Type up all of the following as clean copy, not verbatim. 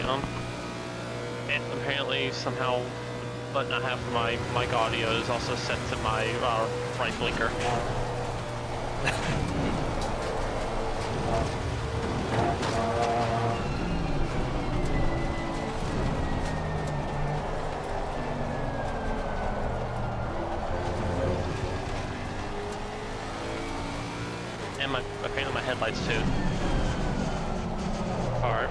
And apparently somehow the button I have for my mic audio is also set to my right blinker. And apparently my headlights too. Alright.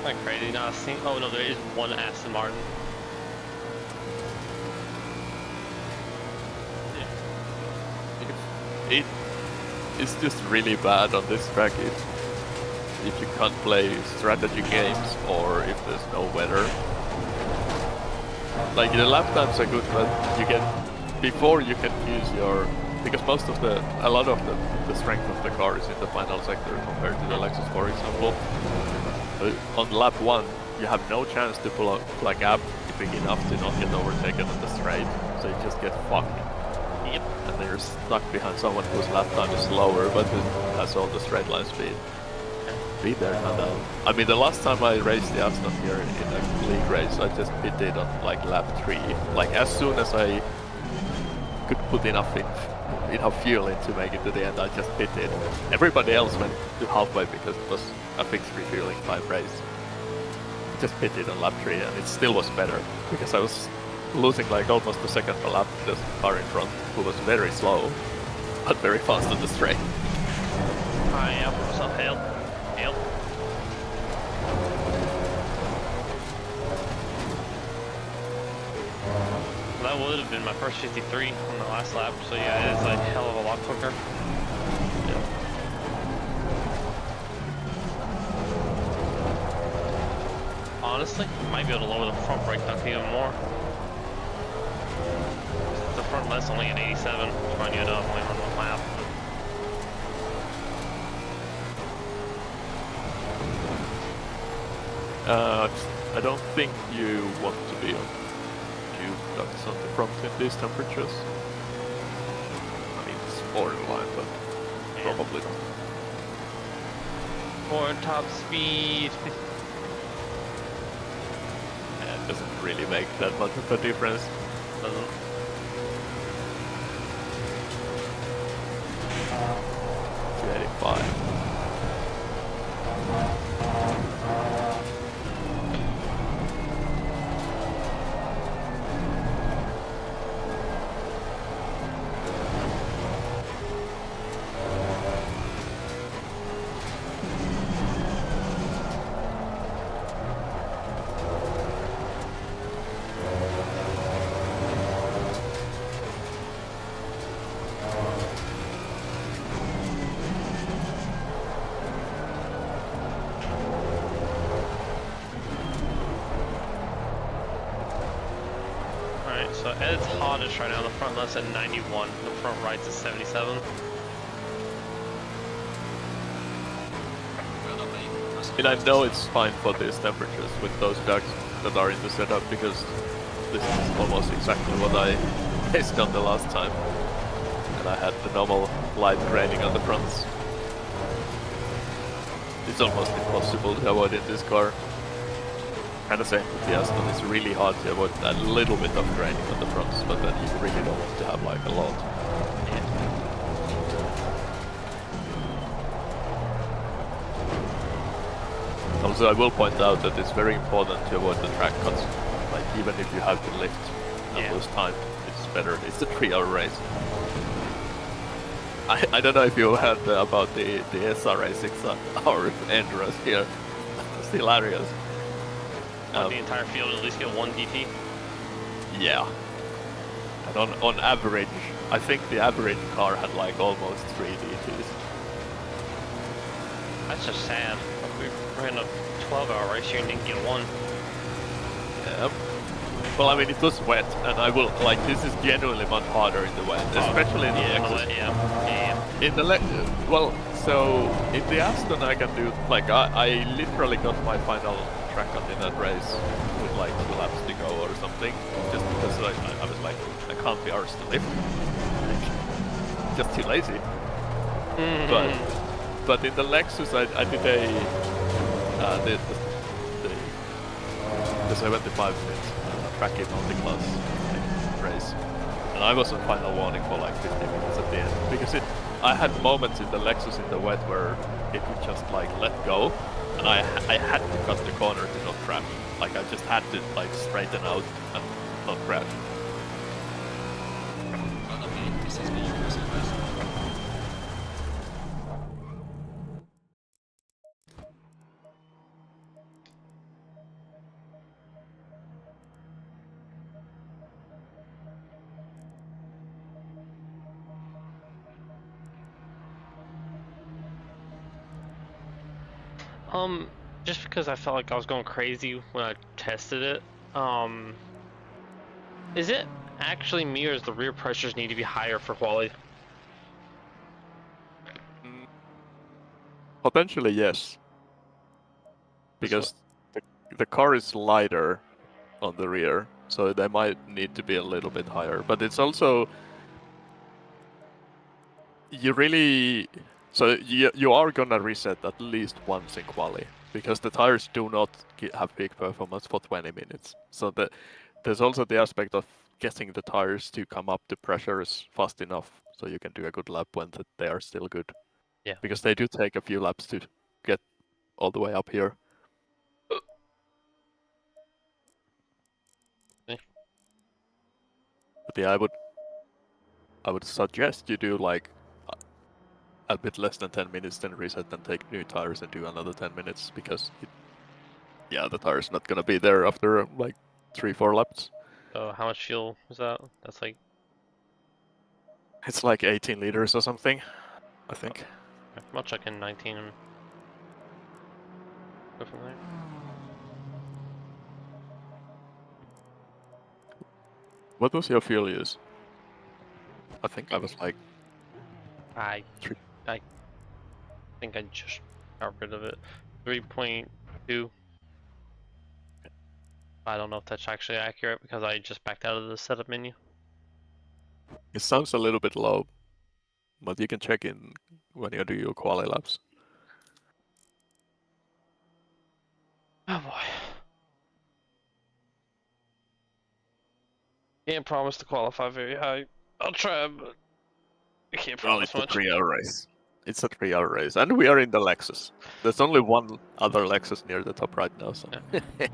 Like crazy, not a single. Oh no, there is one Aston Martin. It is just really bad on this track if you can't play strategy games or if there's no weather. Like the lap times are good, but you get before you can use your because a lot of the strength of the car is in the final sector compared to the Lexus, for example. On lap 1, you have no chance to pull up a gap big enough to not get overtaken on the straight, so you just get fucked. Yep. And then you're stuck behind someone whose lap time is slower, but who has all the straight line speed. Be there, and I mean, the last time I raced the Aston here in a league race, I just pitted on like lap 3. Like as soon as I could put enough fuel in to make it to the end, I just pitted. Everybody else went to halfway because it was a fixed refueling time race. Just pitted on lap 3 and it still was better because I was losing like almost a second per lap to the car in front who was very slow but very fast on the straight. I am. What's up, Hale? Hale? That would have been my first 53 on the last lap, so yeah, it's a hell of a lot quicker. Yeah. Honestly, might be able to lower the front brake duct even more. The front light's only an 87, trying to get up only on one lap. I don't think you want to be on tube ducts on the front in these temperatures. I mean, it's borderline, but probably not. For top speed. It doesn't really make that much of a difference. Doesn't. 285. So Ed's hottest right now, the front left's at 91, the front right's at 77. And I know it's fine for these temperatures with those ducts that are in the setup because this is almost exactly what I raced on the last time. And I had the normal light graining on the fronts. it's almost impossible to avoid in this car. And the same with the Aston, it's really hard to avoid a little bit of graining on the fronts, but then you really don't want to have like a lot. Also, I will point out that it's very important to avoid the track cuts. Like, even if you have to lift and lose time, it's better. It's a 3-hour race. I don't know if you heard about the SRA 6-hour endurance here. It's hilarious. The entire field at least get 1 DT? Yeah. And on average, I think the average car had like almost 3 DTs. That's just sad. We ran a 12-hour race here and didn't get 1. Yeah. Well, I mean, it was wet, and I will, like, this is genuinely much harder in the wet, especially in the Lexus. In the well, so, in the Aston I can do, like, I literally got my final track cut in that race with, like, 2 laps to go or something, just because I was like, I can't be arsed to lift. Just too lazy. But in the Lexus, I did the 75 minutes tracky multi-class race, and I was on final warning for like 50 minutes at the end because I had moments in the Lexus in the wet where it would just like let go, and I had to cut the corner to not crash. Like I just had to like straighten out and not crash. Just because I felt like I was going crazy when I tested it, is it actually me or does the rear pressures need to be higher for quality? Potentially yes, because the car is lighter on the rear, so they might need to be a little bit higher. But it's also you are gonna reset at least once in quali, because the tires do not have peak performance for 20 minutes. So there's also the aspect of getting the tires to come up to pressures fast enough so you can do a good lap when they are still good. Yeah. Because they do take a few laps to get all the way up here. But yeah, I would suggest you do like a bit less than 10 minutes, then reset and take new tires and do another 10 minutes, because the tire's not gonna be there after like 3-4 laps. So how much fuel is that? That's like... It's like 18 liters or something, I think. I'll check in 19 and go from there. What was your fuel use? I think I was like... I think I just got rid of it. 3.2. I don't know if that's actually accurate because I just backed out of the setup menu. It sounds a little bit low, but you can check in when you do your quali laps. Oh boy. Can't promise to qualify very high. I'll try, but I can't promise much. It's a 3-hour race. It's a 3-hour race, and we are in the Lexus. There's only one other Lexus near the top right now, so... Yeah.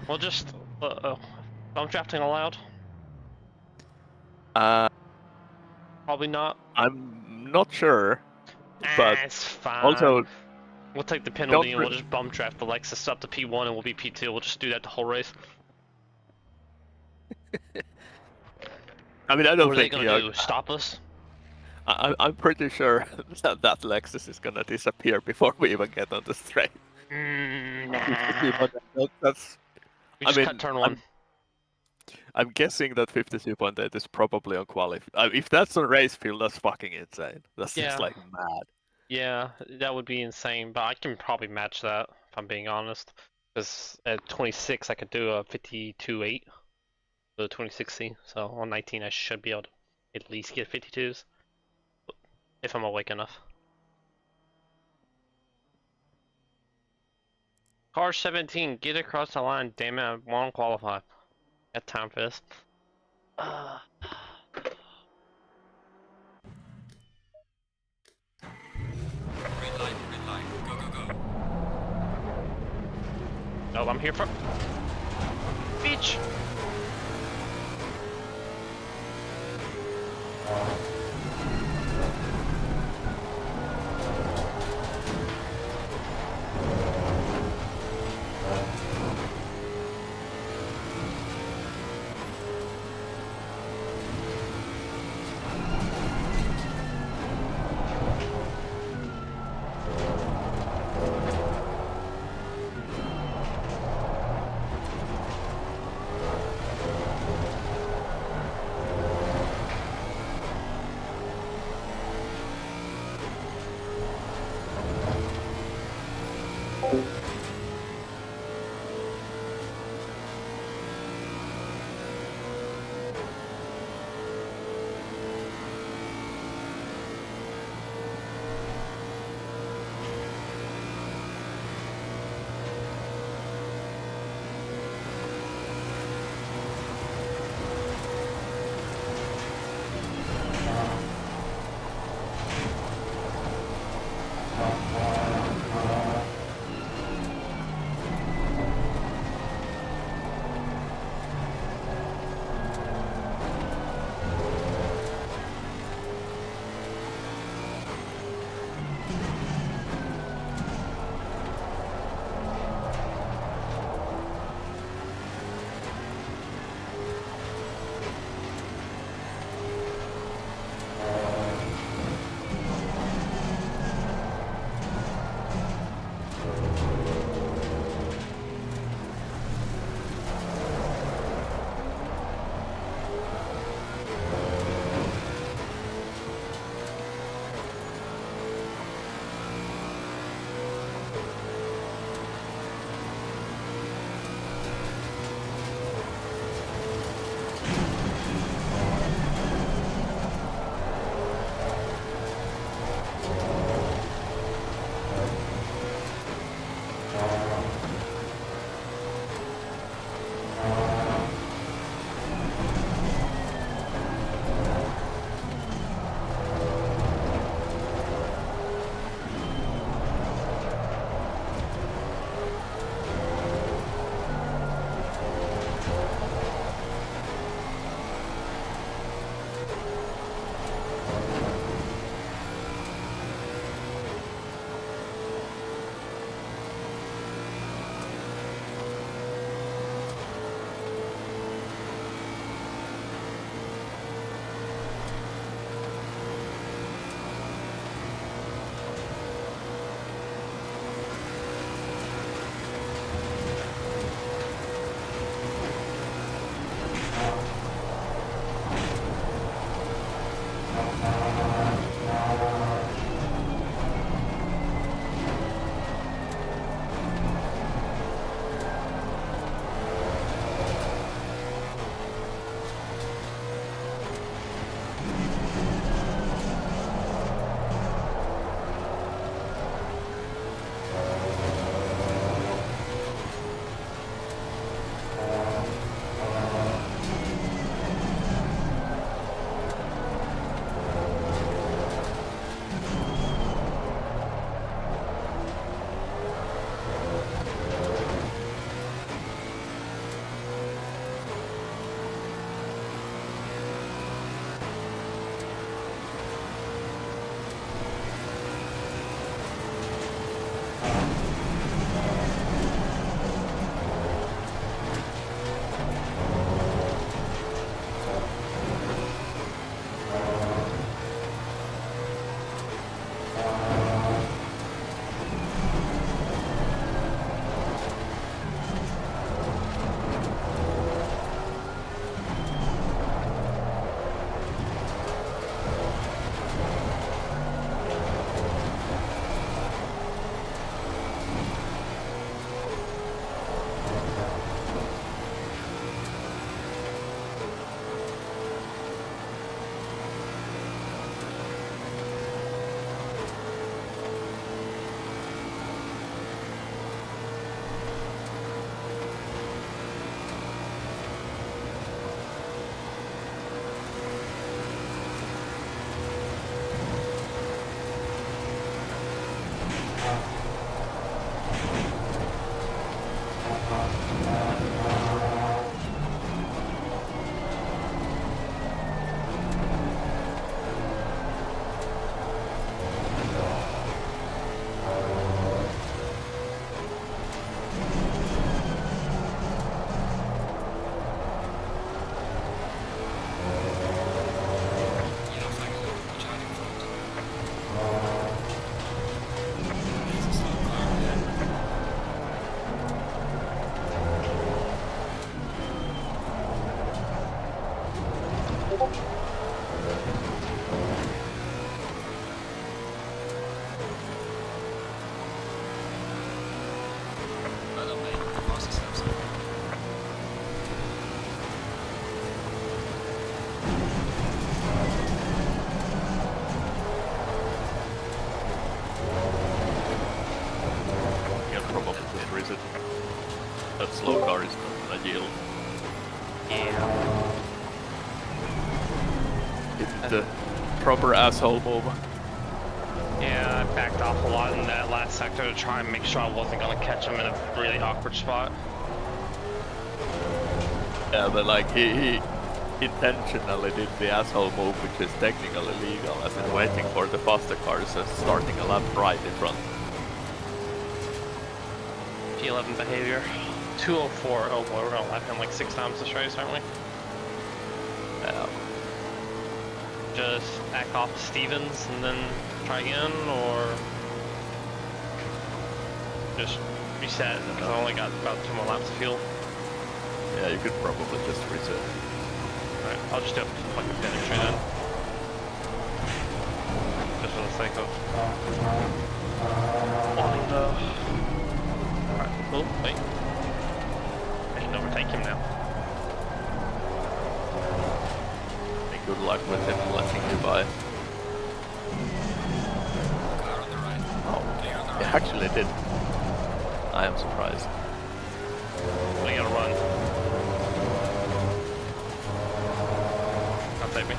Well, just... I'm drafting allowed? Probably not. I'm not sure, but it's fine. also... We'll take the penalty and we'll just bump draft the Lexus up to P1 and we'll be P2. We'll just do that the whole race. I mean, I don't think... What are they gonna do? Stop us? I'm pretty sure that Lexus is gonna disappear before we even get on the straight. Nah. That's... We just cut turn 1. I'm guessing that 52.8 is probably on quali. If that's on race field, that's fucking insane. That's just like mad. Yeah, that would be insane, but I can probably match that, if I'm being honest. Because at 26, I could do a 52.8 for the 26C, so on 19, I should be able to at least get 52s. If I'm awake enough. Car 17, get across the line. Damn it, I won't qualify. Got time for this. Green light, go, go, go. No, I'm here for beach. Well done, mate. The fastest lap so far. You can probably just reset. That slow car is not gonna yield. Yeah. It's the proper asshole move. Yeah, I backed off a lot in that last sector to try and make sure I wasn't gonna catch him in a really awkward spot. Yeah, but like he intentionally did the asshole move, which is technically legal, as in waiting for the faster cars and starting a lap right in front. P11 behavior. 204. Oh boy, we're gonna lap him like 6 times this race, aren't we? Yeah. Just back off to Stevens and then try again, or just reset? Because I only got about 2 more laps of fuel. Yeah, you could probably just reset. Alright, I'll just do it like a finish right then. Just for the sake of wanting to. Alright, cool, wait. I should overtake him now. And good luck with him letting you by. Car on the right. Oh, Clear on the it right. actually did. I am surprised. We gotta run. I'll take me.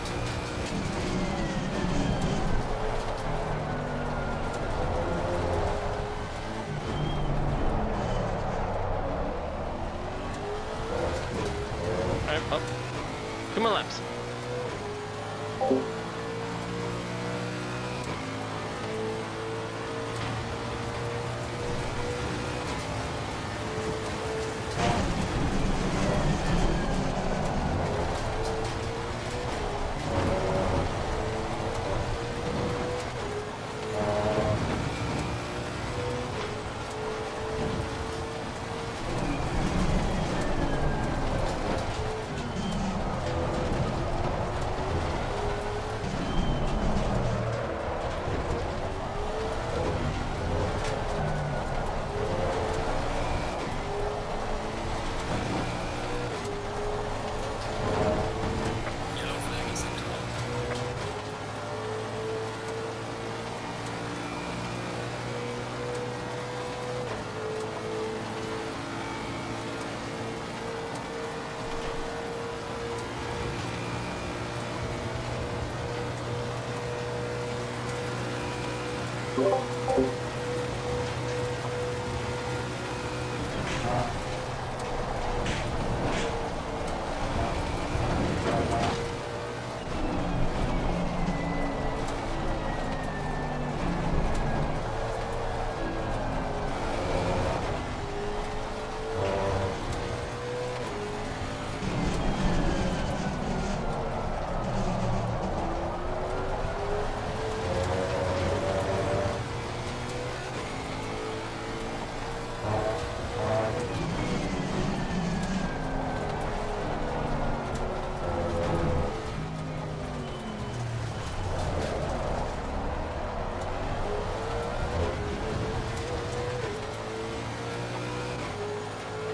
Alright, up. 2 more laps. Yellow flag is set to on.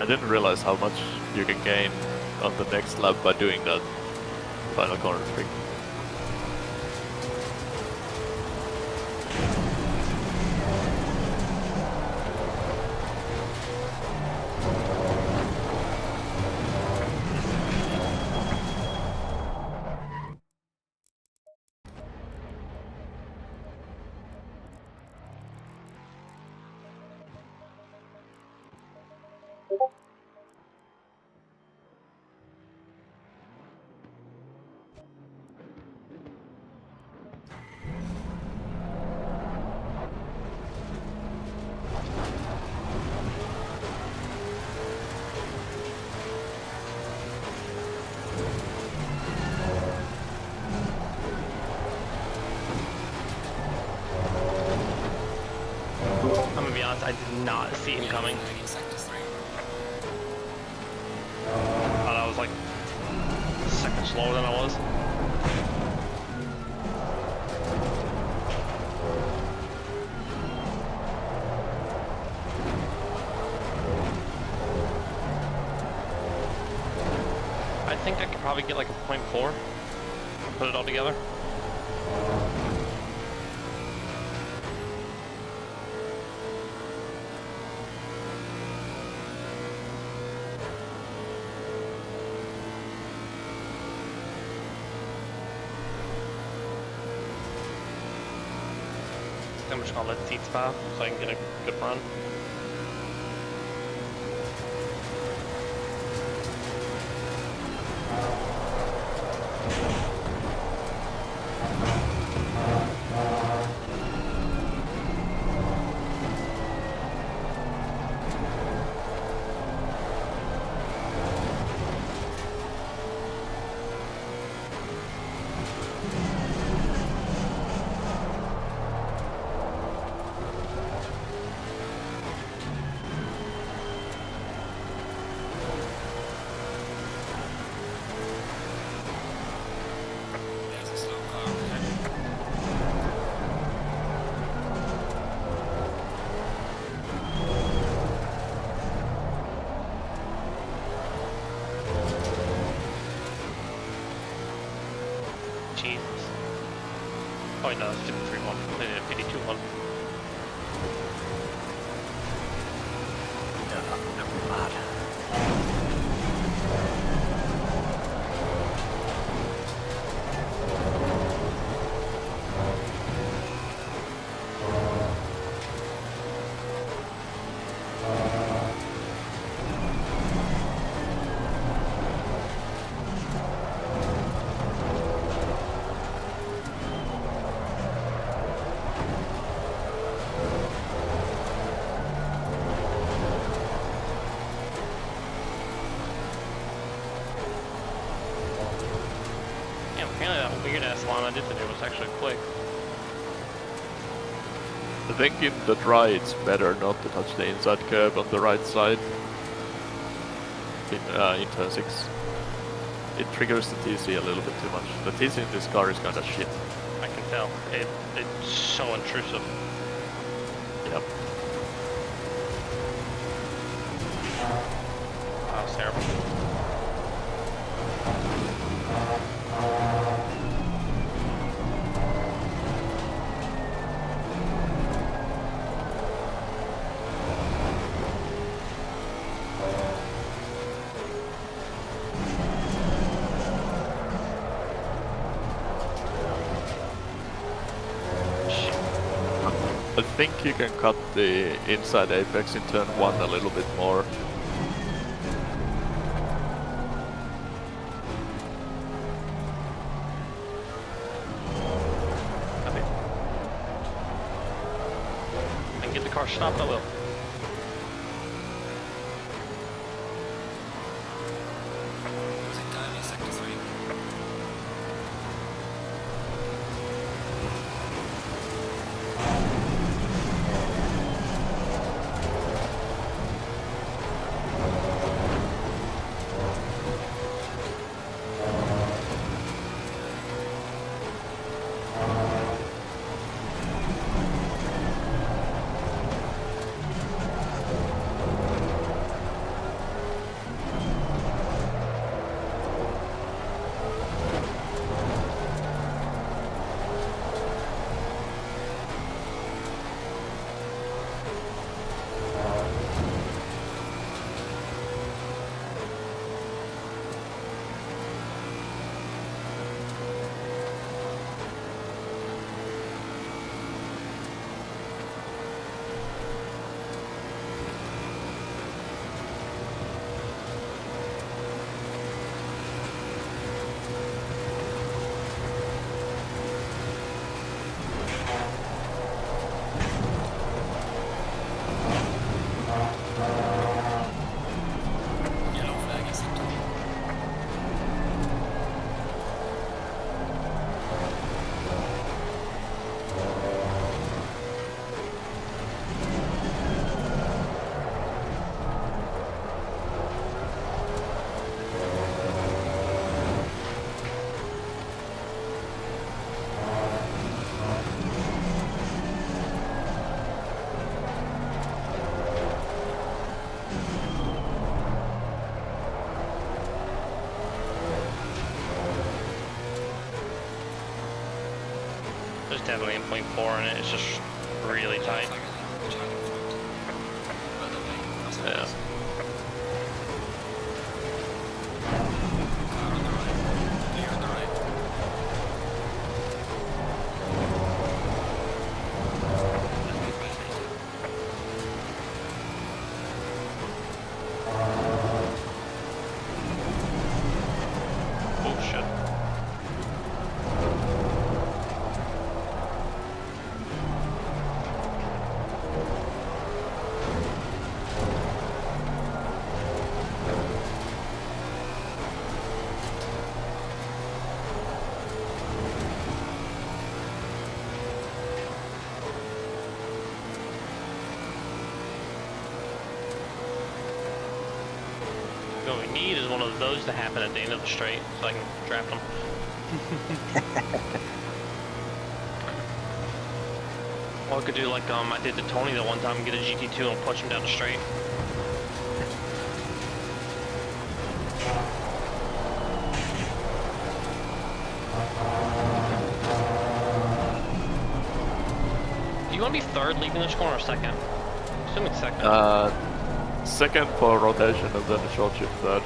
I didn't realize how much you can gain on the next lap by doing that final corner trick. I'm gonna be honest, I did not see him coming. Flag in sector 3. Thought I was like seconds slower than I was. I think I could probably get like a 0.4 and put it all together. I'm just gonna let the seats bow so I can get a good run. There's a slow car. Jesus. Oh no, it's 53-1. I did a 52-1. Yeah, apparently that weird ass line I did today was actually quick. I think in the dry it's better not to touch the inside curb on the right side. In turn 6. It triggers the TC a little bit too much. The TC in this car is kind of shit. I can tell. It's so intrusive. Yep. That was terrible. I think you can cut the inside apex in turn 1 a little bit more. Copy. I can get the car stopped, I will. Losing time in sector 3. There's definitely a 0.4 in it. It's just really tight. Yeah. Oh shit. What we need is one of those to happen at the end of the straight, so I can draft them. Or I could do like I did to Tony the one time and get a GT2 and push him down the straight. Do you want to be third leading this corner or second? Assuming second. Second for rotation and then a short shift third.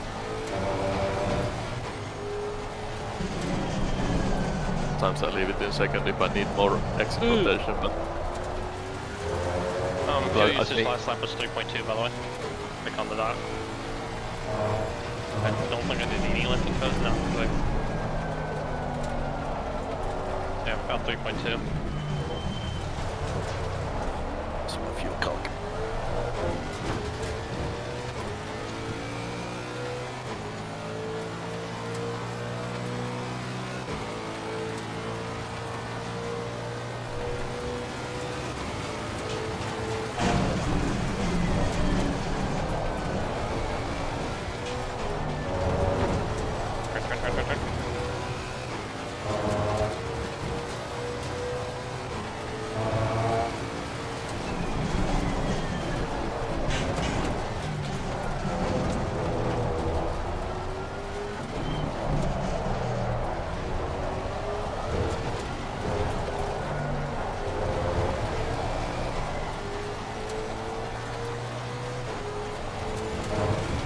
Sometimes I leave it in second if I need more exit rotation, but Fuel I usage think- last lap was 3.2 by the way. Click on the dot. I don't think I did any lifting codes, no. Like, yeah, about 3.2. That's my fuel calc. Turn.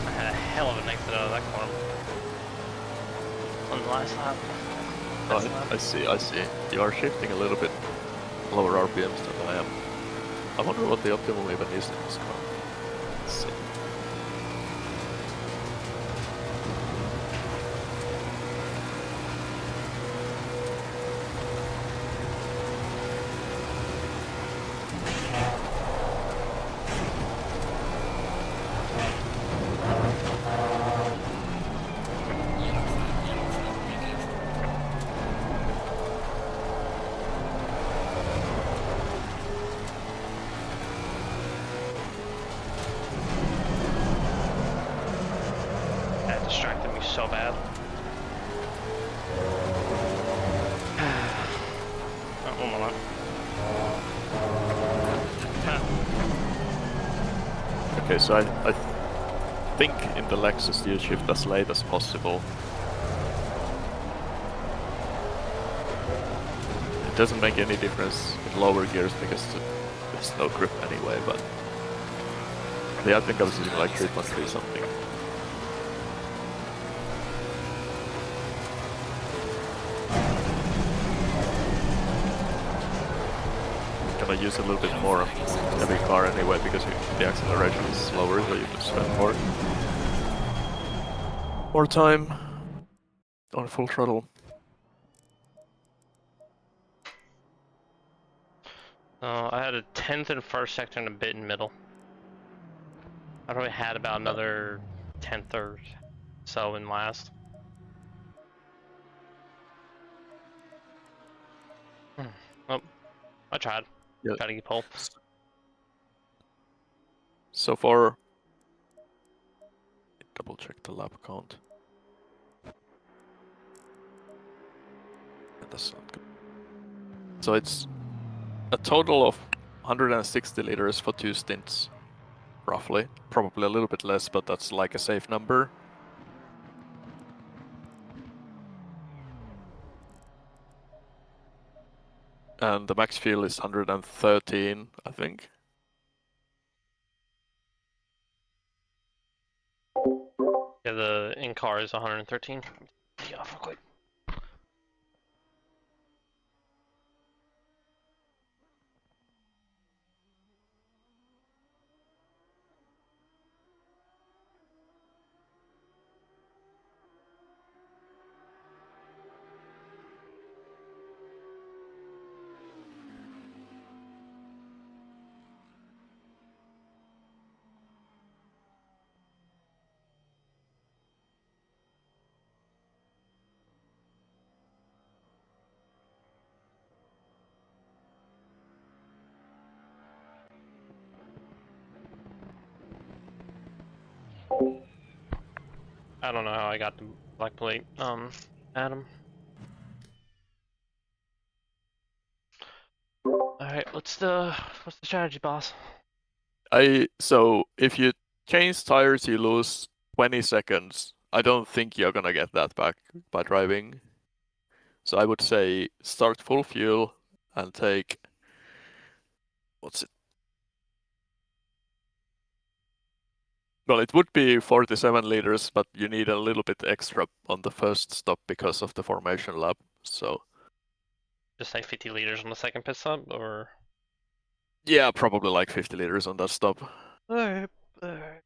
I had a hell of an exit out of that corner. On the last lap. Last lap. I see. You are shifting a little bit lower RPMs than I am. I wonder what the optimum even is in this car. Let's see. That distracted me so bad. Oh, one more lap. Okay, so I think in the Lexus you shift as late as possible. It doesn't make any difference in lower gears because there's no grip anyway, but yeah, I think I was using like 3.3 something. Gonna use a little bit more heavy car anyway because the acceleration is slower, so you can spend more time on full throttle. I had a 10th in first sector and a bit in middle. I probably had about another 10th or so in last. Well, I tried. Yeah. Tried to get pole. So far, double check the lap count. That's not good. So it's a total of 160 liters for 2 stints, roughly. Probably a little bit less, but that's like a safe number. and the max fuel is 113, I think. Yeah, the in-car is 113. Yeah, real quick. I don't know how I got the black plate, Adam. Alright, what's the strategy, boss? So if you change tires, you lose 20 seconds. I don't think you're gonna get that back by driving. So I would say start full fuel and take, what's it? Well, it would be 47 liters, but you need a little bit extra on the first stop because of the formation lap. So Just say 50 liters on the second pit stop, or? yeah, probably like 50 liters on that stop. Alright, alright.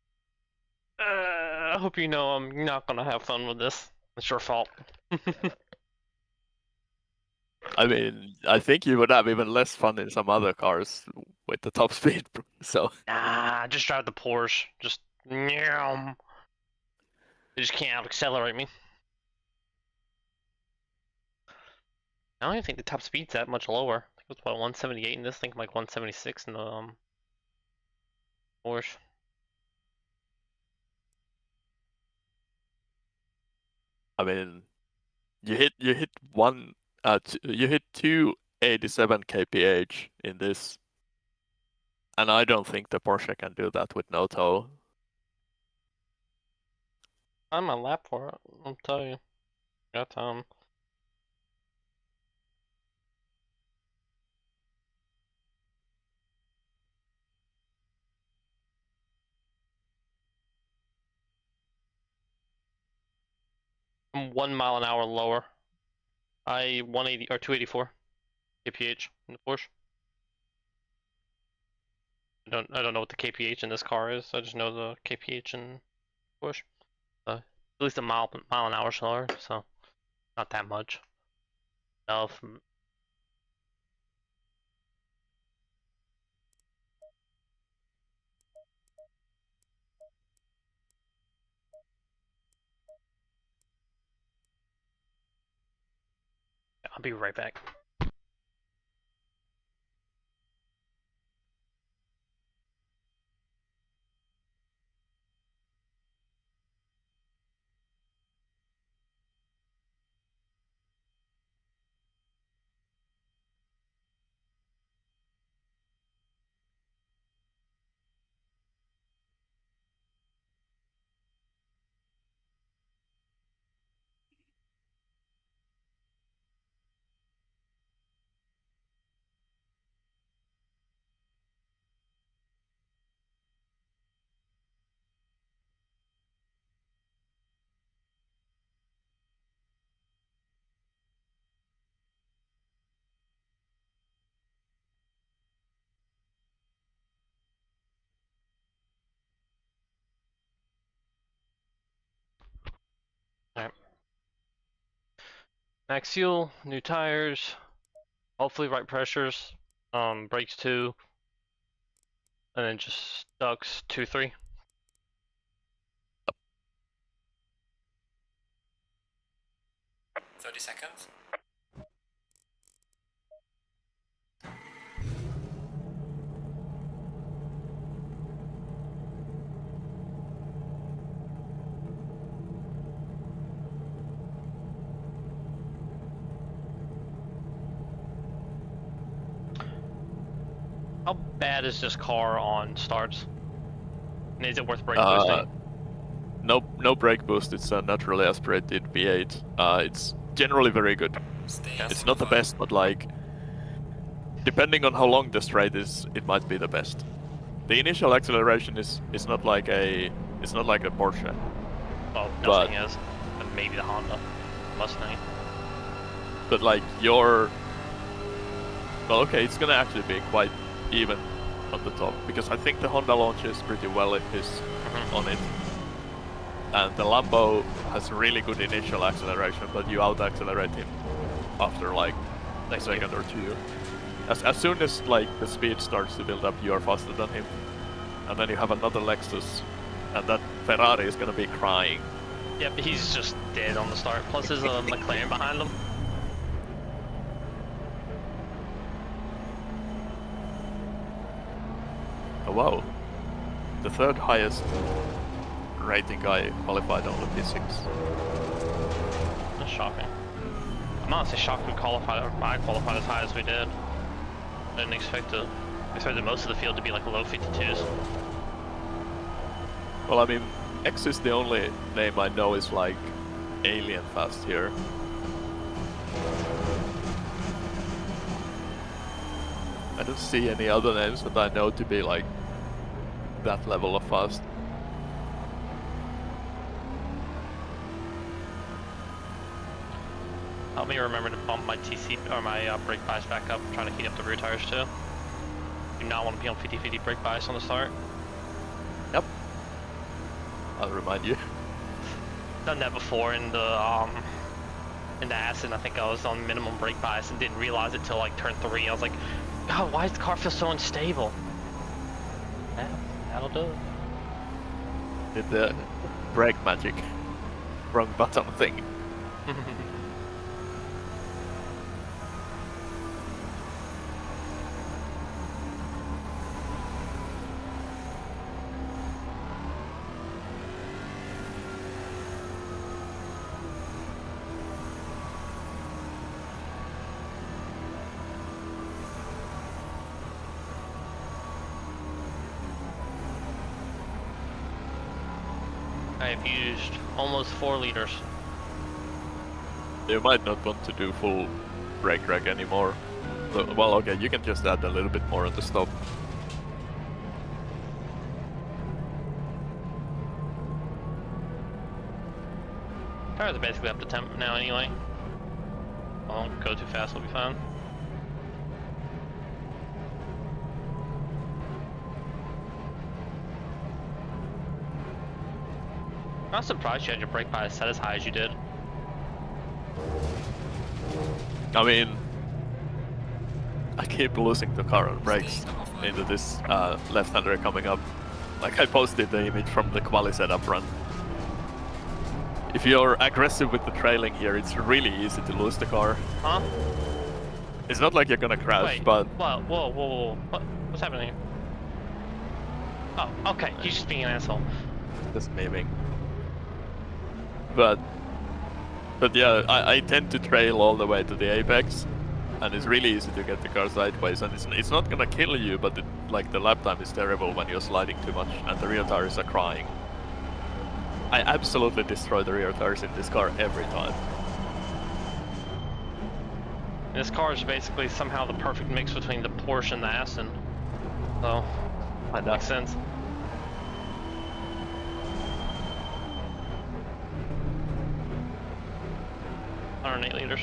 I hope you know I'm not gonna have fun with this. It's your fault. I mean, I think you would have even less fun in some other cars with the top speed. So Nah, just drive the Porsche. Just, nyam. They just can't out-accelerate me. I don't even think the top speed's that much lower. I think it was about 178 in this, I think like 176 in the Porsche. I mean, you hit you hit 287 kph in this, and I don't think the Porsche can do that with no tow. I'm on lap for it, I'll tell you. Got time. I'm 1 mile an hour lower. 180 or 284 kph in the Porsche. I don't know what the kph in this car is. I just know the kph in Porsche. At least a mile an hour slower, so not that much. I'll be right back. Alright. Max fuel, new tires, hopefully right pressures, brakes 2, and then just ducks 2, 3. $30 seconds. How bad is this car on starts? And is it worth brake boosting? No brake boost. It's a naturally aspirated V8. It's generally very good. Stay It's not the best, but like depending on how long the straight is, it might be the best. The initial acceleration is not like a Porsche, Well, but nothing is. And maybe the Honda Mustang. but like your well, okay, it's gonna actually be quite even on the top because I think the Honda launches pretty well if it's on it, and the Lambo has really good initial acceleration, but you out accelerate him after like a second or two. As soon as like the speed starts to build up, you are faster than him, and then you have another Lexus, and that Ferrari is gonna be crying. Yep, he's just dead on the start. Plus there's a McLaren behind him. Oh wow, the third highest rating guy qualified on the P6. That's shocking. I'm honestly shocked we qualified, or I qualified as high as we did. I didn't expect it. I expected most of the field to be like low 52s. Well, I mean, X is the only name I know is like alien fast here. I don't see any other names that I know to be like that level of fast. Help me remember to bump my TC or my brake bias back up. I'm trying to heat up the rear tires too. Do not want to be on 50-50 brake bias on the start. Yep. I'll remind you. Done that before in the Aston. I think I was on minimum brake bias and didn't realize it till like turn 3. I was like, God, why does the car feel so unstable? Yeah, that'll do it. Did the brake magic. Wrong button thing. I've used almost 4 liters. You might not want to do full brake drag anymore. Well, okay, you can just add a little bit more at the stop. Tires are basically up to temp now anyway. I won't go too fast, we'll be fine. I'm surprised you had your brake bias set as high as you did. I mean, I keep losing the car on brakes into this left-hander coming up. Like I posted the image from the quali setup run. If you're aggressive with the trailing here, it's really easy to lose the car. Huh? It's not like you're gonna crash, Wait, but... whoa. What's happening here? Oh, okay, he's just being an asshole. Just memeing. But yeah, I tend to trail all the way to the apex, and it's really easy to get the car sideways, and it's not gonna kill you, but like the lap time is terrible when you're sliding too much, and the rear tires are crying. I absolutely destroy the rear tires in this car every time. This car is basically somehow the perfect mix between the Porsche and the Aston. So, that makes sense. $108 liters.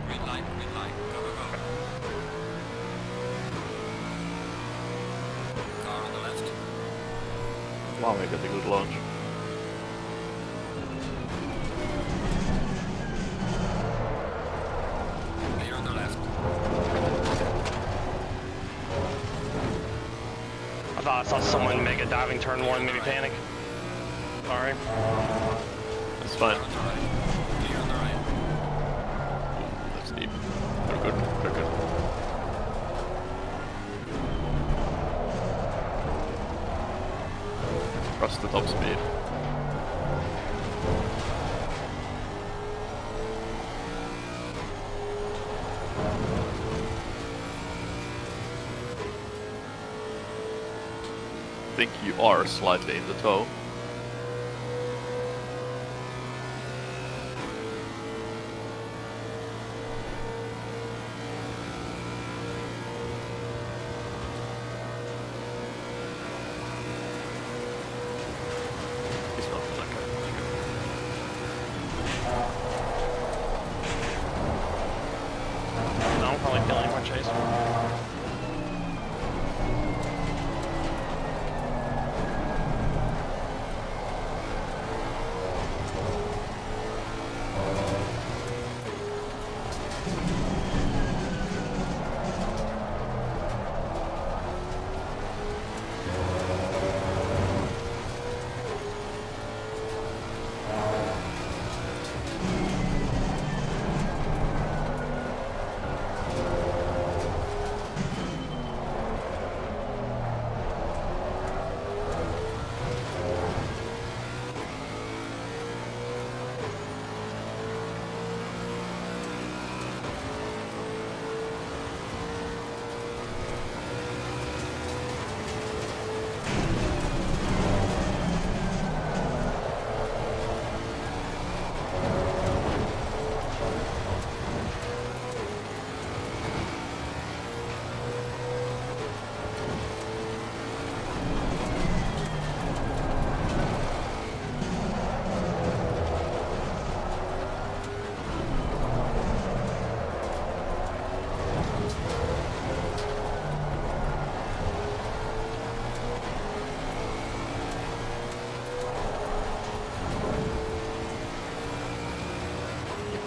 Green light, go, go, go. Car on the left. Wow, I got a good launch. Clear on the left. I thought I saw someone make a diving turn 1, maybe panic. Sorry. That's fine. Clear on the right. Clear on the right. That's deep. They're good, they're good. Trust the top speed. I think you are slightly in the toe.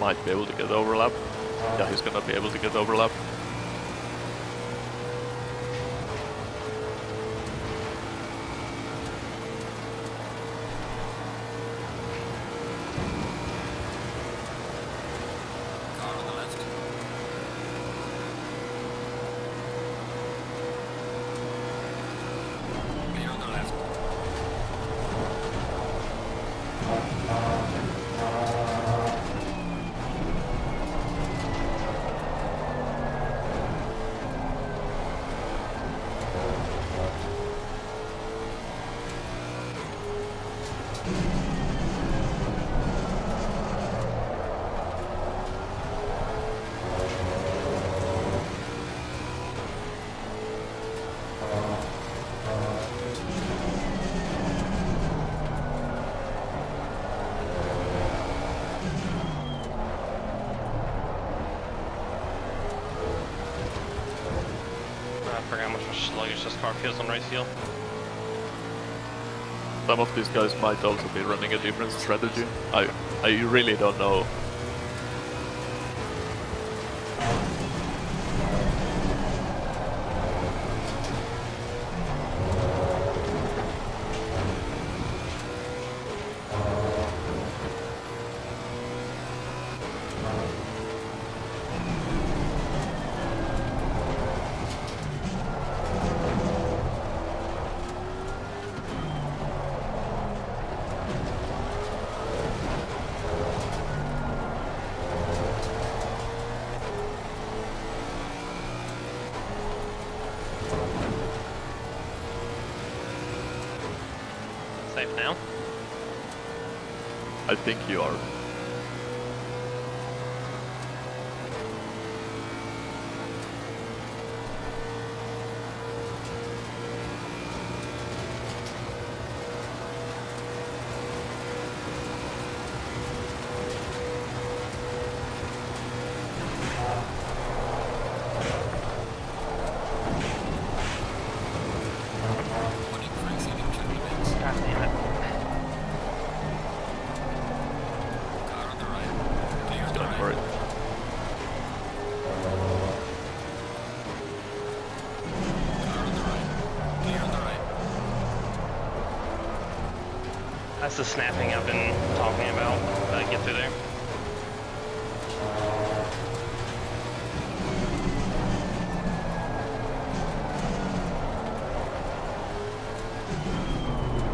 might be able to get overlap. Yeah, he's gonna be able to get overlap. Car on the left. Clear on the left. I forgot how much more sluggish this car feels on race heel. Some of these guys might also be running a different strategy. I really don't know. Safe now. I think you are. Warning for exceeding track limits. God damn it. Car on the right. Clear on the Going for right. it. Car on the right. Clear on the right. That's the snapping I've been talking about. Get through there.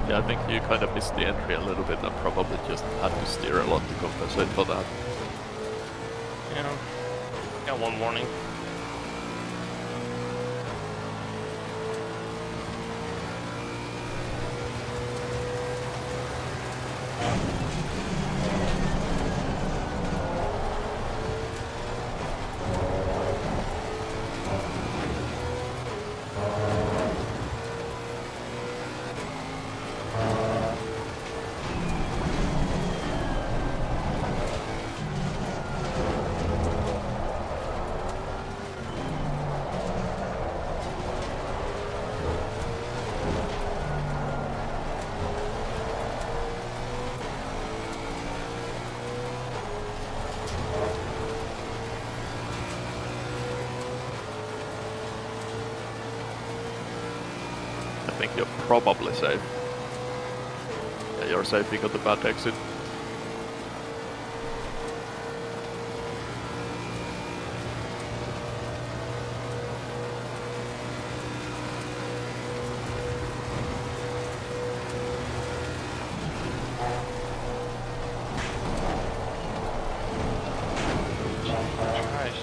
Yeah, I think you kind of missed the entry a little bit and probably just had to steer a lot to compensate for that. Yeah. Got one warning. I think you're probably safe. Yeah, you're safe, you got the bad exit. Alright.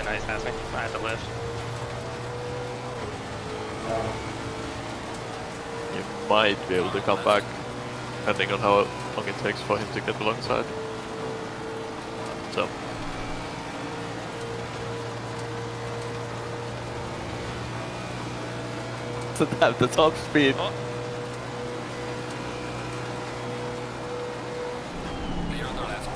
guys passed me. I had to lift. You might be able to come back, depending on how long it takes for him to get alongside. So. To have the top speed. Oh. Clear on the left.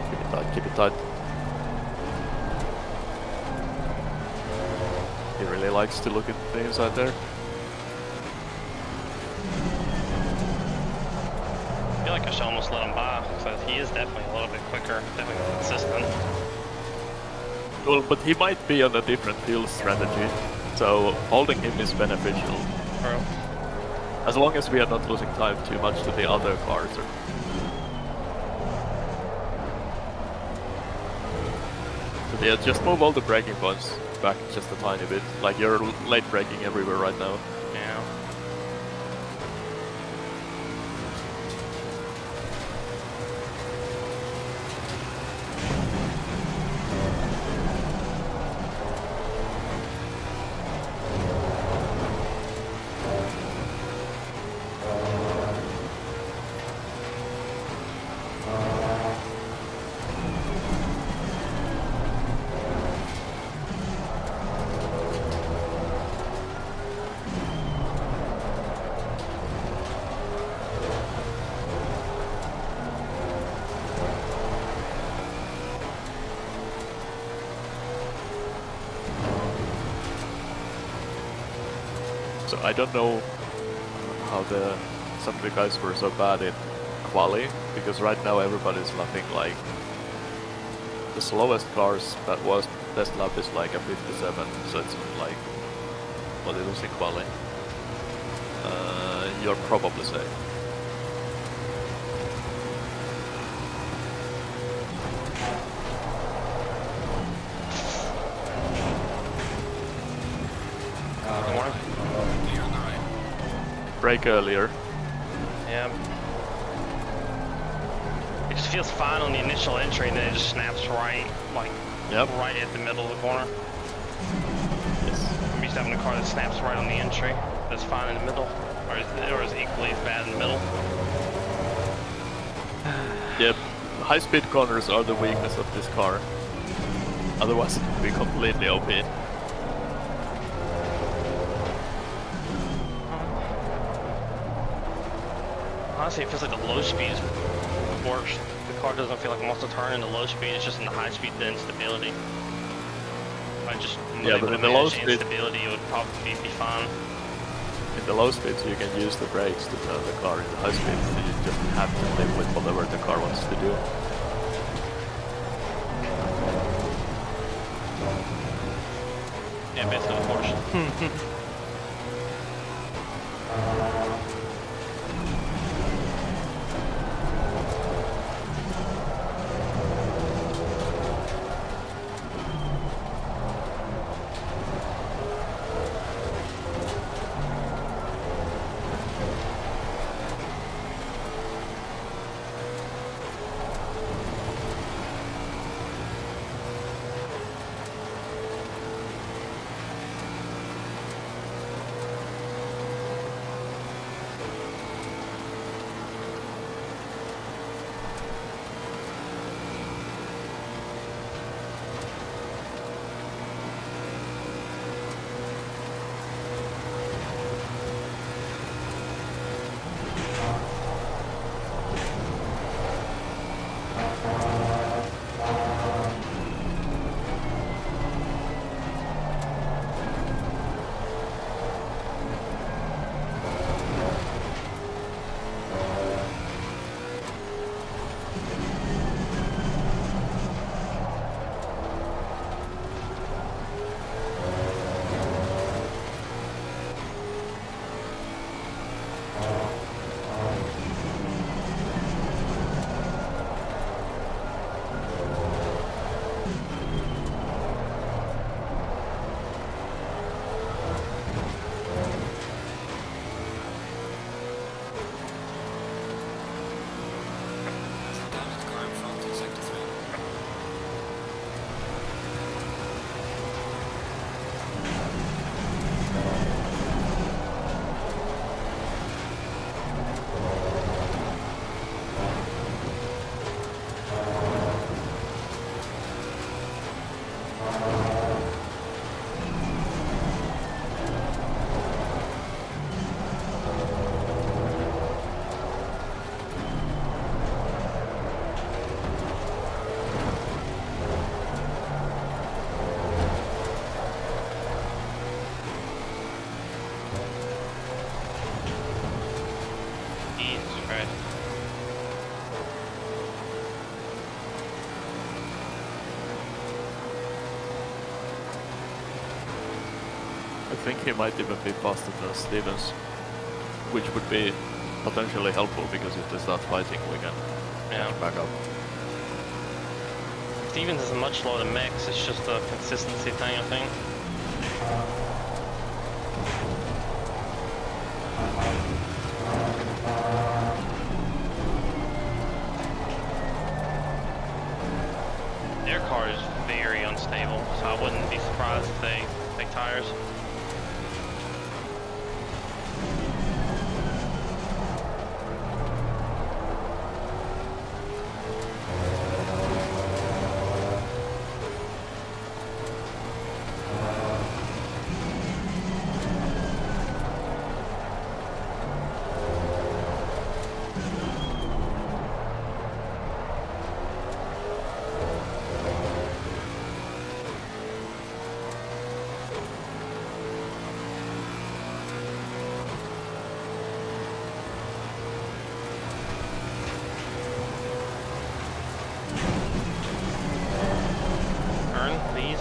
Keep it tight, keep it tight. He really likes to look at the inside there. I feel like I should almost let him by, because he is definitely a little bit quicker, definitely more consistent. Well, but he might be on a different fuel strategy, so holding him is beneficial. Bro. As long as we are not losing time too much to the other cars. But yeah, just move all the braking points back just a tiny bit. Like you're late braking everywhere right now. Yeah. So I don't know how some of the guys were so bad in quali, because right now everybody's lapping like the slowest cars that was best lap is like a 57, so it's like what it was in quali. You're probably safe. Good morning. Clear on the right. Brake earlier. Yeah. It just feels fine on the initial entry, and then it just snaps right, like, Yep. right at the middle of the corner. Yes. I'm used to having a car that snaps right on the entry, that's fine in the middle, or is equally as bad in the middle. Yep. High-speed corners are the weakness of this car. Otherwise, it would be completely OP. Honestly, it feels like the low speed is worse. The car doesn't feel like it wants to turn in the low speed, it's just in the high speed, the instability. I just Yeah, but in the low speed- instability, it would probably be fine. In the low speeds, you can use the brakes to turn the car. In the high speeds, you just have to live with whatever the car wants to do. Yeah, basically the Porsche. Jesus Christ. I think he might even be faster than Stevens, which would be potentially helpful because if they start fighting, we can back up. Stevens is a much slower than Max, it's just a consistency thing, I think. Their car is very unstable, so I wouldn't be surprised if they take tires. Turn, please.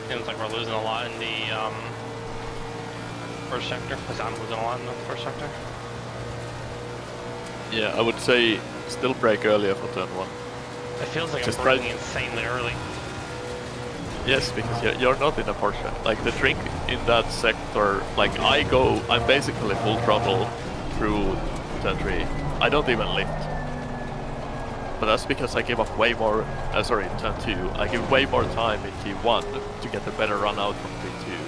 Seems like we're losing a lot in the first sector, because I'm losing a lot in the first sector. Yeah, I would say still brake earlier for turn 1. It feels like Just I'm braking insanely early. Yes, because you're not in a Porsche. Like the trick in that sector, like I'm basically full throttle through turn 3. I don't even lift. But that's because I give up way more, turn 2. I give way more time in T1 to get a better run out from T2.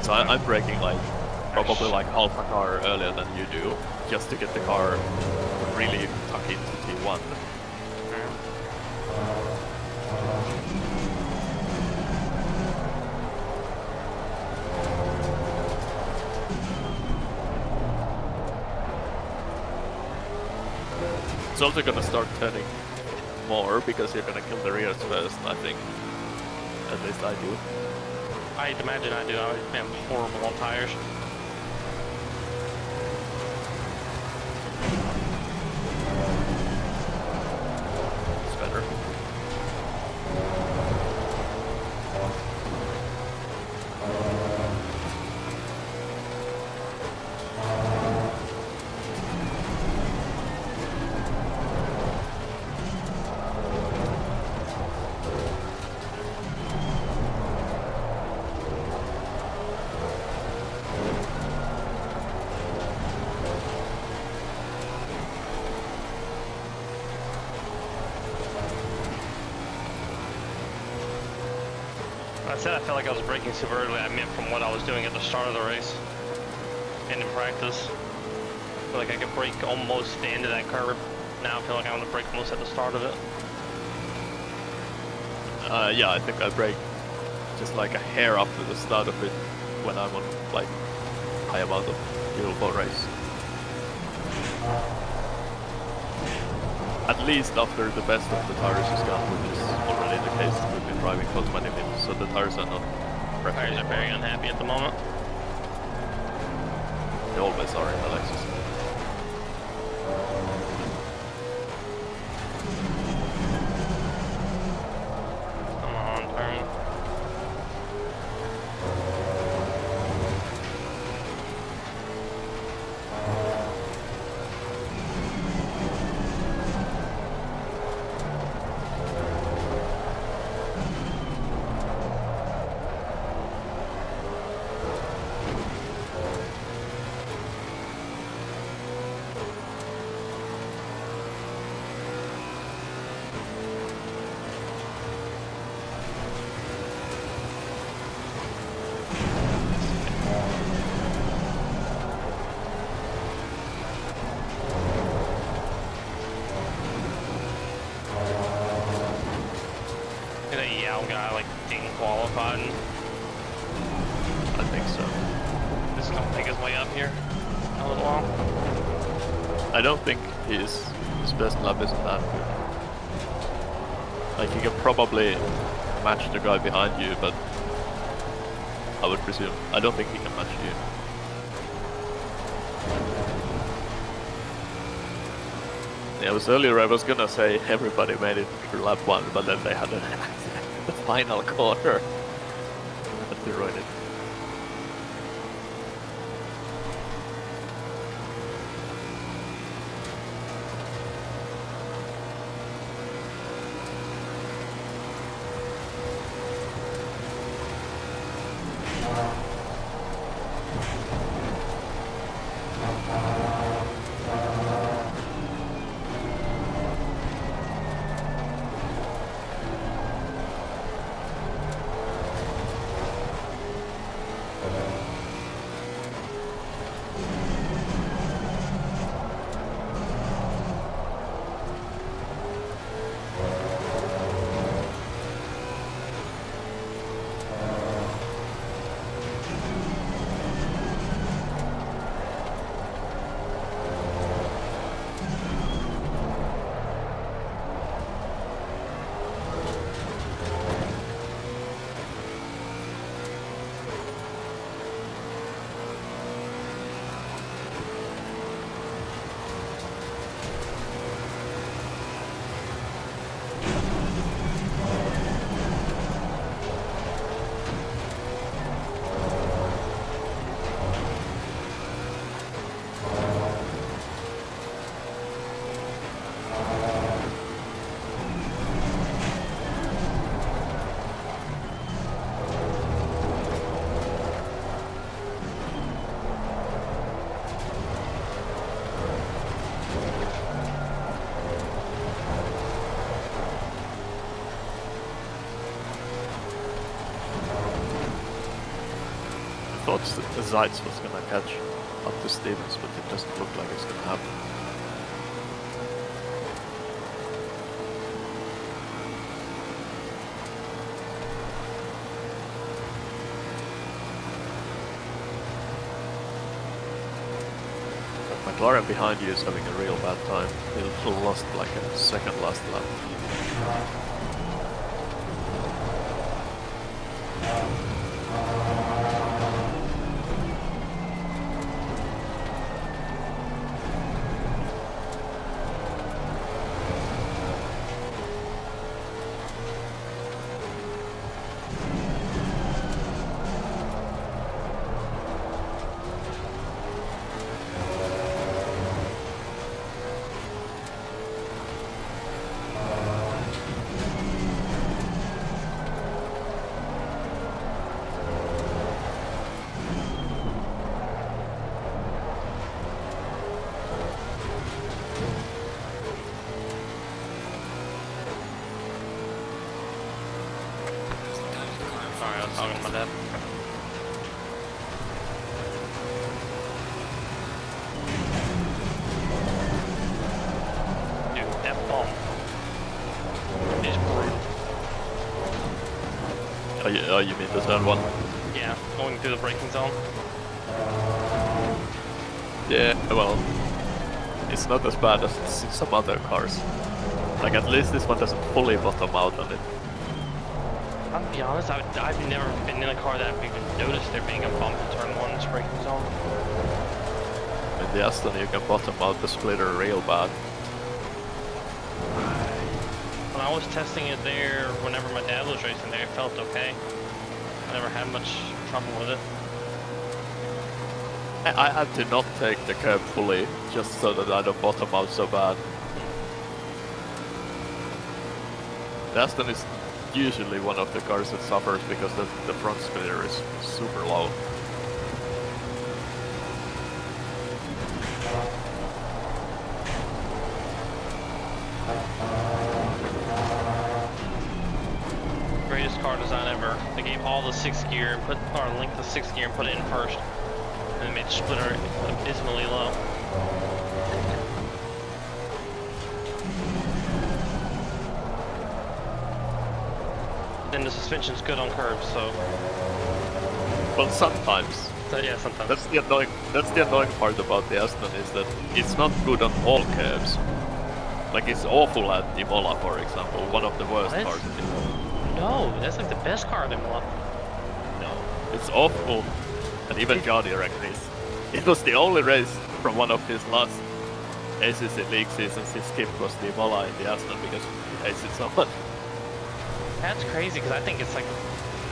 So I'm braking like, probably like half a car earlier than you do, just to get the car really tuck into T1. It's also gonna start turning more because you're gonna kill the rears first, I think. At least I do. I'd imagine I do. I am horrible on tires. It's better. I said I felt like I was braking super early. I meant from what I was doing at the start of the race and in practice. I feel like I could brake almost the end of that curve. Now I feel like I want to brake almost at the start of it. Yeah, I think I brake just like a hair up to the start of it when I'm on like high amount of fuel for race. At least after the best of the tires is gone, which is already the case. We've been driving for 20 minutes, so the tires are not perfect. Tires are very unhappy at the moment. They always are in the Lexus. Come on, turn. qualified. I think so. Just gonna make his way up here a little while. I don't think his best lap isn't that good. Like, he can probably match the guy behind you, but I would presume. I don't think he can match you. Yeah, it was earlier I was gonna say everybody made it through lap 1, but then they had the final corner. Had to ruin it. Thought the Zeitz was gonna catch up to Stevens, but it doesn't look like it's gonna happen. But McLaren behind you is having a real bad time. He lost like a second last lap. Sorry, I was talking to my dad. Dude, that bump is brutal. Oh, you mean the turn 1? Yeah, going through the braking zone. Yeah, well, it's not as bad as some other cars. Like, at least this one doesn't fully bottom out on it. I'll be honest, I've never been in a car that I've even noticed there being a bump in turn 1's braking zone. In the Aston you can bottom out the splitter real bad. When I was testing it there, whenever my dad was racing there, it felt okay. I never had much trouble with it. I had to not take the curb fully, just so that I don't bottom out so bad. The Aston is usually one of the cars that suffers because the front splitter is super low. Greatest car design ever. They gave all the 6th gear and linked the 6th gear and put it in first. And they made the splitter abysmally low. then the suspension's good on curves. So Well, sometimes. yeah, sometimes. That's the annoying part about the Aston is that it's not good on all curves. Like it's awful at Imola, for example, one of the worst What? cars in Imola. No, that's like the best car in Imola. No, it's awful, and even Johnny agrees. It was the only race from one of his last ACC League seasons he skipped was the Imola in the Aston because he hates it so much. That's crazy because I think it's like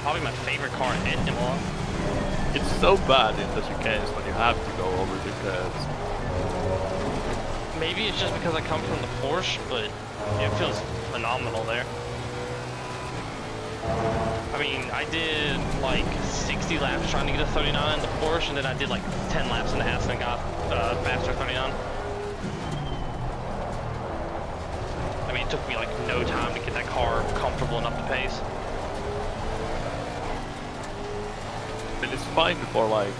probably my favorite car in Imola. It's so bad in the chicanes when you have to go over the curves. Maybe it's just because I come from the Porsche, but it feels phenomenal there. I mean, I did like 60 laps trying to get a 39 in the Porsche, and then I did like 10 laps in the Aston and got faster 39. I mean, it took me like no time to get that car comfortable enough to pace. I mean, it's fine for like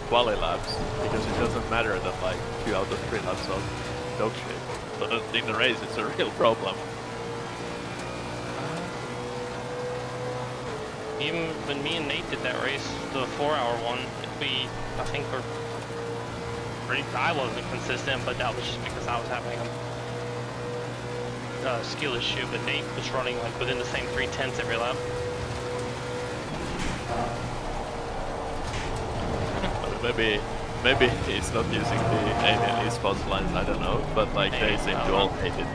quali laps because it doesn't matter that like 2 out of 3 laps are dog shit. But in the race, it's a real problem. Even when me and Nate did that race, the 4-hour one, we, I think, were pretty. I wasn't consistent, but that was just because I was having a skill issue. But Nate was running like within the same 3/10 every lap. Maybe he's not using the alien esports lines, I don't know, but like they seem to all hate it.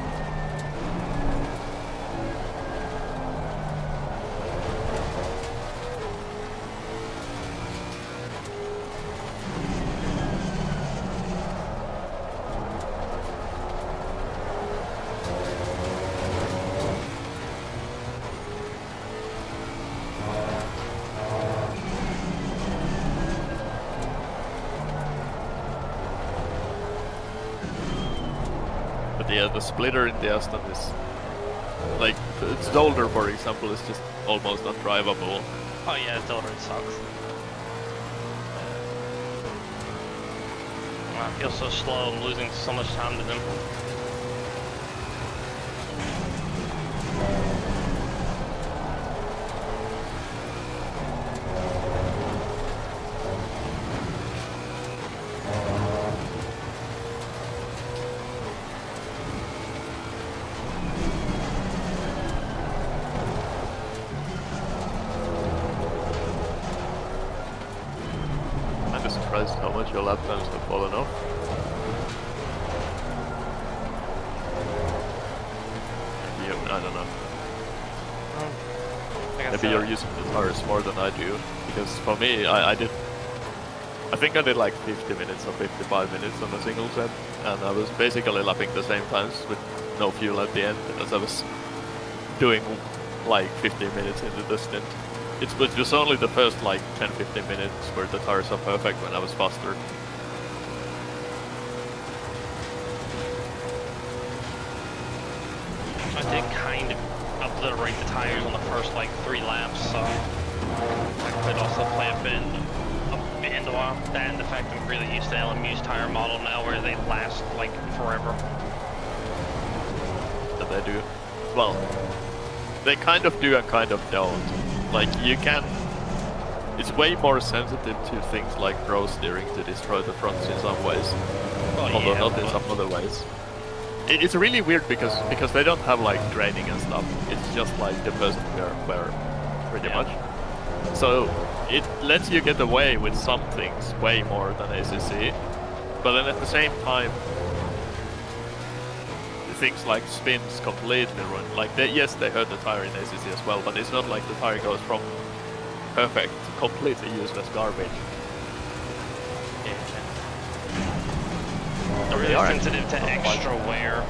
But yeah, the splitter in the Aston is like its Dolder, for example, is just almost undrivable. Oh yeah, Delta sucks. I feel so slow. I'm losing so much time to them. I'm just surprised how much your lap times have fallen off. Maybe I don't know. Like I Maybe said, you're using the tires more than I do, because for me, I think I did like 50 minutes or 55 minutes on a single set, and I was basically lapping the same times with no fuel at the end, as I was doing like 15 minutes into the stint. It was only the first like 10-15 minutes where the tires are perfect when I was faster. I did kind of obliterate the tires on the first like 3 laps, so I could also play a bit into that, and the fact I'm really used to LMU's tire model now, where they last like forever. That they do. Well, they kind of do and kind of don't. Like you can. It's way more sensitive to things like throw steering to destroy the fronts in some ways, although not in some other ways. It's really weird because they don't have like training and stuff. It's just like the person wear pretty much. So it lets you get away with some things way more than ACC, but then at the same time, things like spins completely ruin. Like yes, they hurt the tire in ACC as well, but it's not like the tire goes from perfect to completely useless garbage. They're really sensitive to extra wear,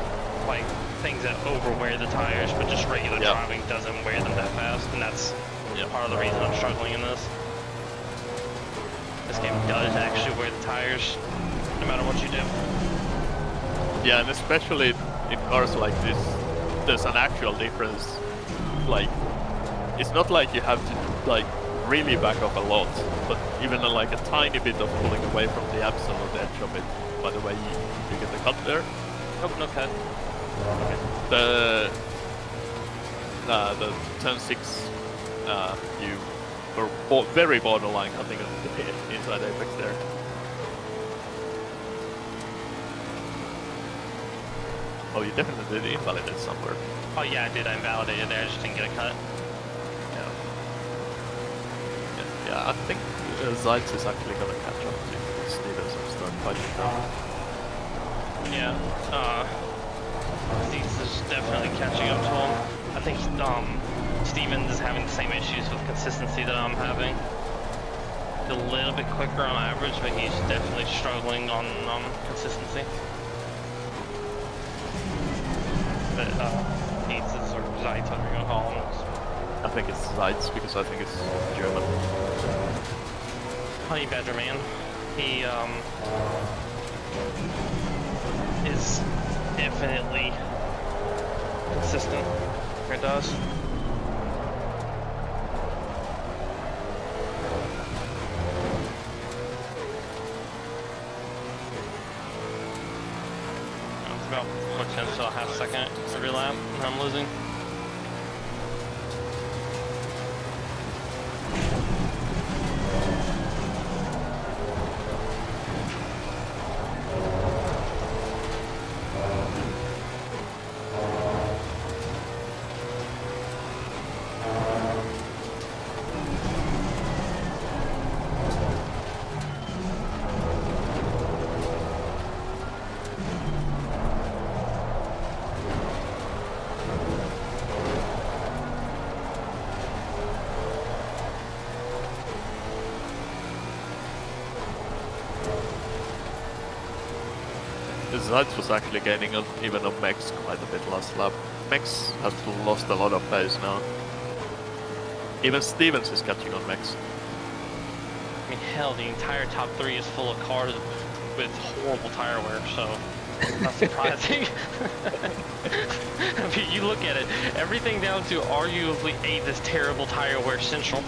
like things that overwear the tires, but just regular driving doesn't wear them that fast, and that's part of the reason I'm struggling in this. This game does actually wear the tires, no matter what you do. Yeah, and especially in cars like this, there's an actual difference. Like, it's not like you have to like really back off a lot, but even like a tiny bit of pulling away from the absolute edge of it. By the way, you get the cut there? Nope, no cut. Okay. The 10.6 you were very borderline cutting on the inside apex there. Oh, you definitely did invalidate somewhere. Oh yeah, I did. I invalidated there. I just didn't get a cut. Yeah. Yeah, I think Zeitz is actually gonna catch up to Stevens and start fighting now. Yeah. Zeus is definitely catching up to him. I think Stevens is having the same issues with consistency that I'm having. He's a little bit quicker on average, but he's definitely struggling on consistency. But Zeus or Zeitz, whatever you're gonna call him. I think it's Zeitz because I think it's German. Honey Badger Man. He is definitely consistent. It does. It's about potential a half second every lap, and I'm losing. Zeitz was actually gaining even on Max quite a bit last lap. Max has lost a lot of pace now. Even Stevens is catching on Max. I mean, hell, the entire top three is full of cars with horrible tire wear, so not surprising. I mean, you look at it, everything down to arguably this terrible tire wear central.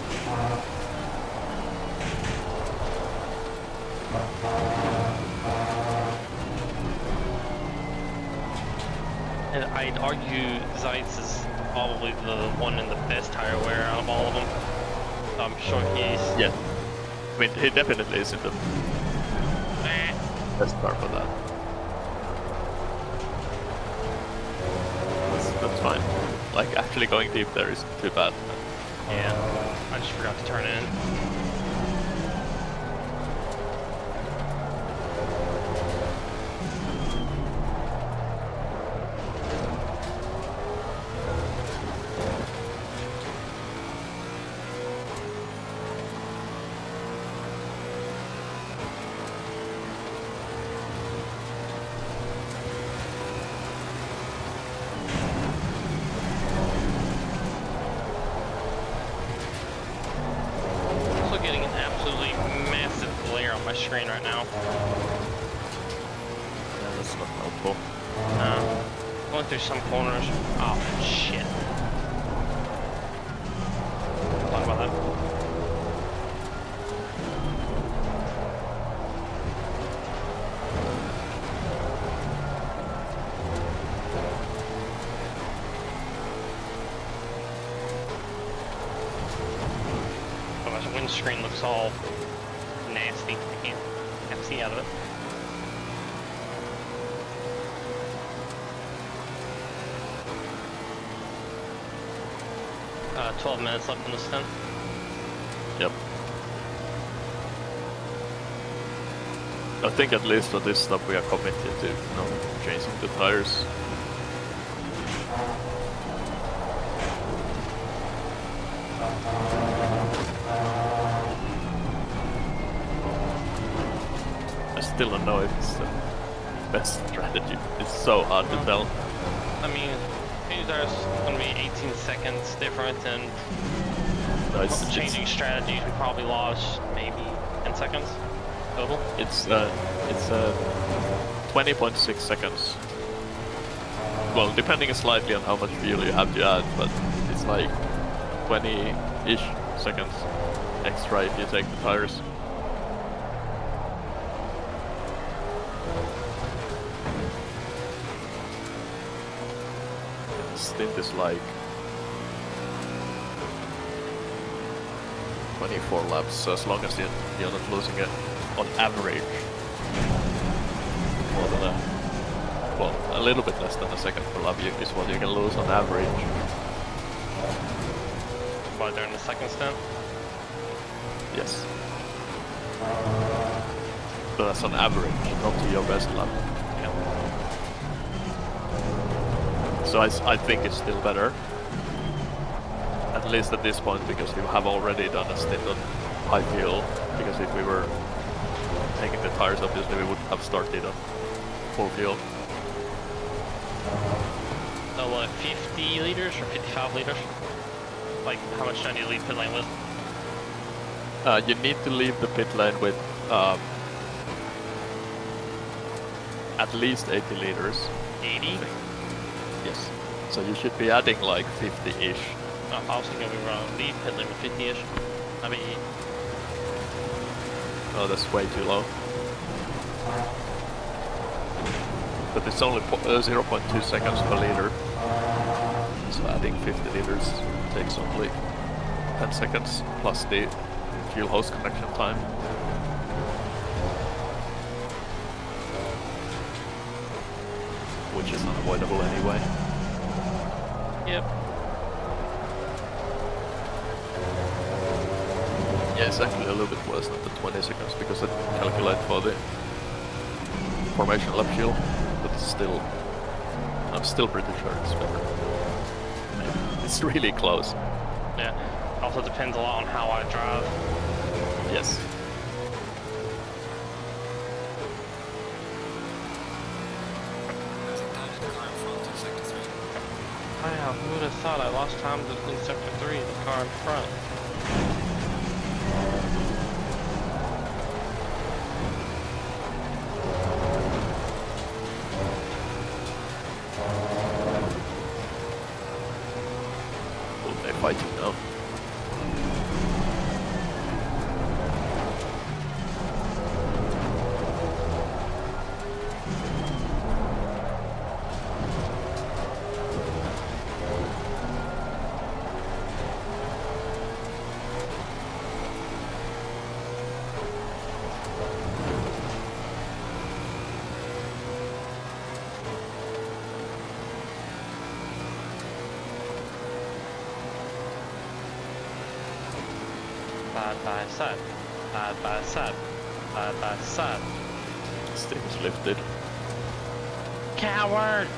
And I'd argue Zeitz is probably the one in the best tire wear out of all of them. I'm sure he's... Yeah. I mean, he definitely is in the best car for that. That's fine. Like, actually going deep there isn't too bad. Yeah, I just forgot to turn in. Screen right now. Yeah, that's not helpful. Going through some corners. Oh shit. Talk about that. Oh, my windscreen looks all nasty. I can't see out of it. Uh, 12 minutes left in the stint. Yep. I think at least for this stop we are committed to changing the tires. I still don't know if it's the best strategy. It's so hard to tell. I mean, there's going to be 18 seconds different, and changing strategies, we probably lost maybe 10 seconds total. It's 20.6 seconds. Well, depending slightly on how much fuel you have to add, but it's like 20-ish seconds extra if you take the tires. Stint is like 24 laps, so as long as you're not losing it on average more than a little bit less than a second per lap is what you can lose on average. What, during the second stint? Yes. But that's on average, not to your best lap. Yeah. So I think it's still better. At least at this point, because we have already done a stint on high fuel. Because if we were taking the tires, obviously we wouldn't have started on full fuel. So what, 50 liters or 55 liters? Like, how much time do you leave pit lane with? You need to leave the pit lane with at least 80 liters. 80? Yes. So you should be adding like 50-ish. I was thinking we were on leave pit lane with 50-ish. I mean... Oh, that's way too low. But it's only 0.2 seconds per liter. So adding 50 liters takes only 10 seconds plus the fuel hose connection time. Which is unavoidable anyway. Yep. Yeah, it's actually a little bit worse than the 20 seconds because I didn't calculate for the formation lap fuel, but it's still, I'm still pretty sure it's better. It's really close. Yeah. Also depends a lot on how I drive. Yes. Passing down in the car in front in sector 3. Wow, who would have thought I lost time in sector 3, the car in front. Oh, they're fighting now. Side by side. Side by side. Side by side. Sting's lifted. Coward!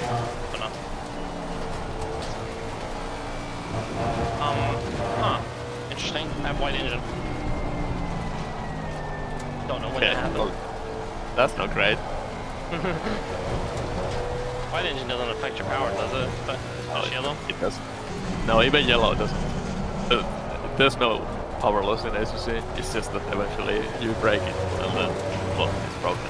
Oh, no. Huh. Interesting. I have white engine. Don't know when it happened. Well, that's not great. White engine doesn't affect your power, does it? But it's yellow? It doesn't. No, even yellow doesn't. There's no power loss in ACC. It's just that eventually you break it and then, well, it's broken.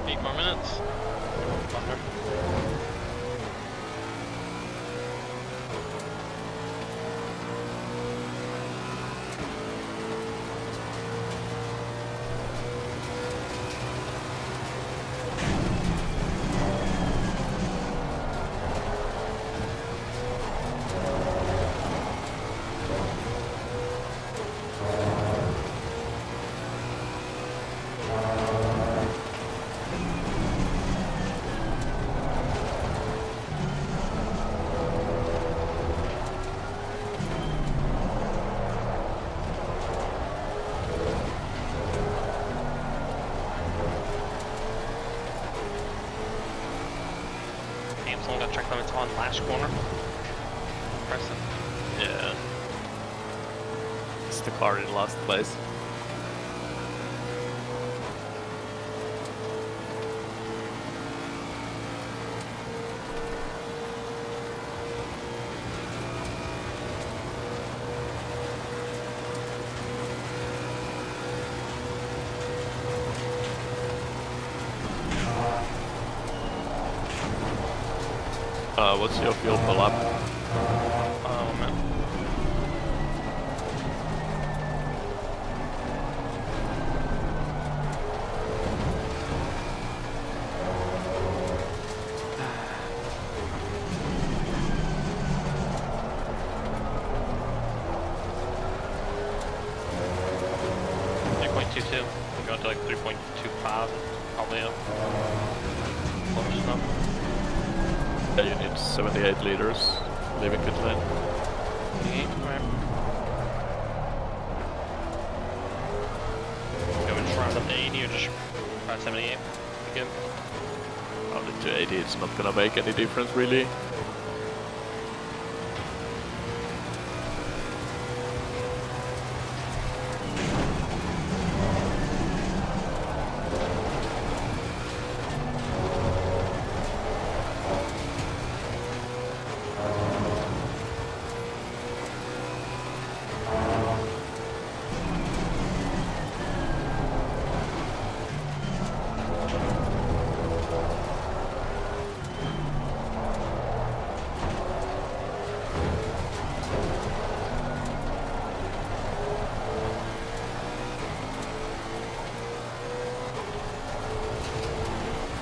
Eight more minutes. Longer. Someone got track limits on last corner. Impressive. Yeah. It's the car in last place. What's your fuel per lap? Oh man. 3.22. I'm going to like 3.25. Probably close enough. Yeah, you need 78 liters leaving pit lane. Right. Go and round up to 80 or just try 78? Be good. Rounded to 80, it's not gonna make any difference really.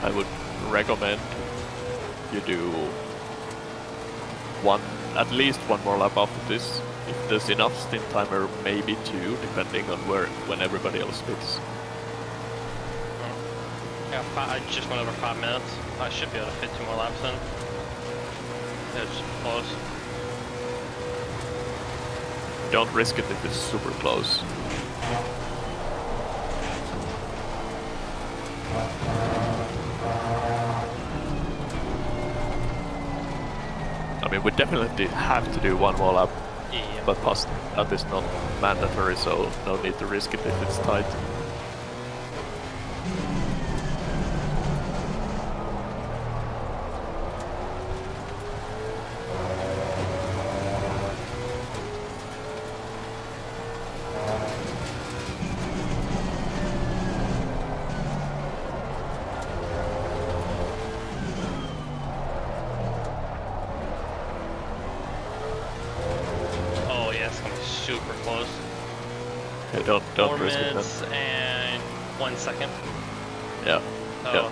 I would recommend you do at least one more lap after this. If there's enough stint time, or maybe two, depending on when everybody else pits. Yeah, I just went over 5 minutes. I should be able to fit 2 more laps in. It's close. Don't risk it if it's super close. I mean, we definitely have to do one more lap, Yeah. but that is not mandatory, so no need to risk it if it's tight. Oh yeah, it's gonna be super close. Okay, 4 don't risk it minutes then. and 1 second. Yeah, So, yeah.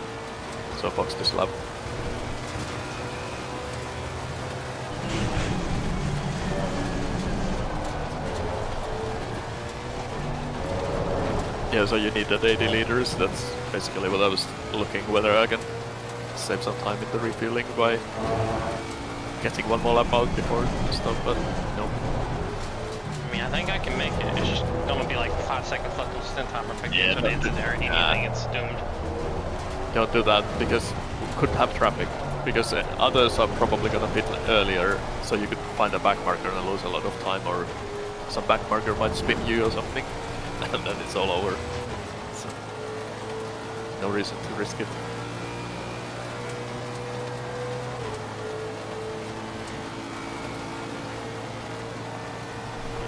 So box this lap. Yeah, so you need that 80 liters. That's basically what I was looking, whether I can save some time in the refueling by getting one more lap out before the stop, but no. I mean, I think I can make it. It's just gonna be like 5 seconds left on stint time if I Yeah, get to the end of there and anything, it's doomed. Don't do that, because we could have traffic. Because others are probably gonna pit earlier, so you could find a back marker and lose a lot of time, or some back marker might spin you or something, and then it's all over. So, no reason to risk it.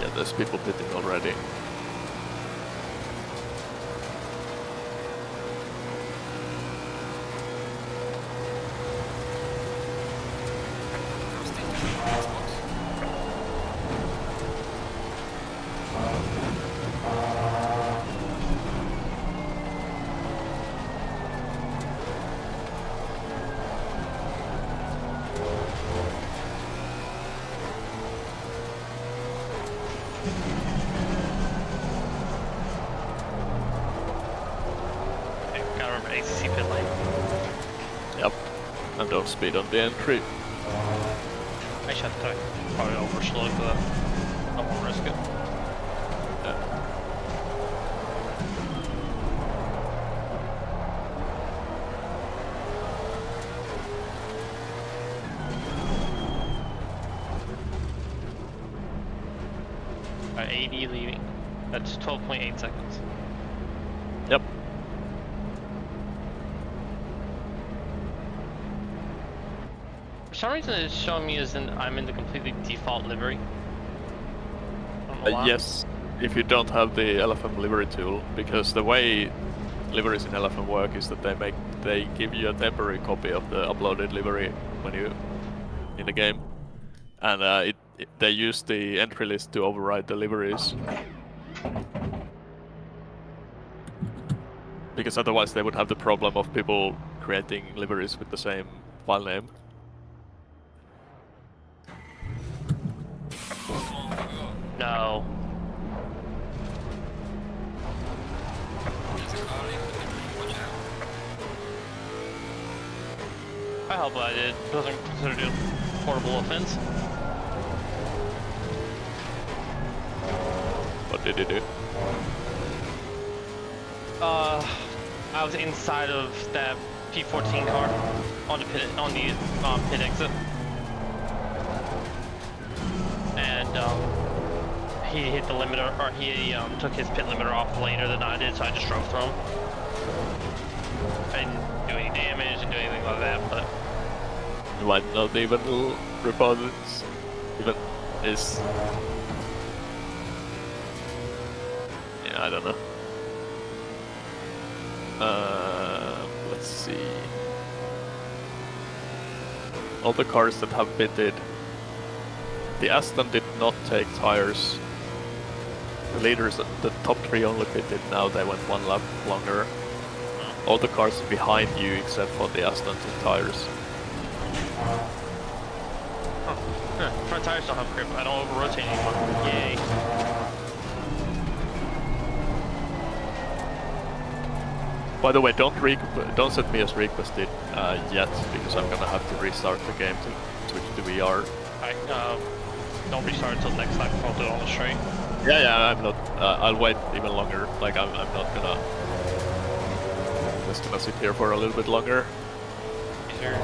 Yeah, there's people pitting already. I'm sticking to the Xbox. Okay, gotta remember ACC pit lane. Yep, and don't speed on the entry. I should have to probably overslow for that. I won't risk it. Yeah. At 80 leaving. That's 12.8 seconds. Yep. For some reason it's showing me as I'm in the completely default livery. I don't know why. Yes, if you don't have the LFM livery tool, because the way liveries in LFM work is that they give you a temporary copy of the uploaded livery when you in the game, and they use the entry list to override the liveries. Because otherwise they would have the problem of people creating liveries with the same file name. No. I hope I did. It wasn't considered a portable offense. What did you do? I was inside of that P14 car on the pit exit, and he hit the limiter, or he took his pit limiter off later than I did, so I just drove through him. I didn't do any damage, didn't do anything like that, but You might not even report it. Even is. Yeah, I don't know. Let's see. All the cars that have pitted. The Aston did not take tires. The leaders, the top three only pitted. Now they went one lap longer. All the cars behind you, except for the Aston, took tires. front tires don't have grip. I don't over-rotate anymore. Yay. By the way, don't set me as requested yet, because I'm gonna have to restart the game to switch to VR. Don't restart until next lap. I'll do it on the straight. Yeah, I'm not. I'll wait even longer. Like I'm not gonna. Just gonna sit here for a little bit longer. Easier.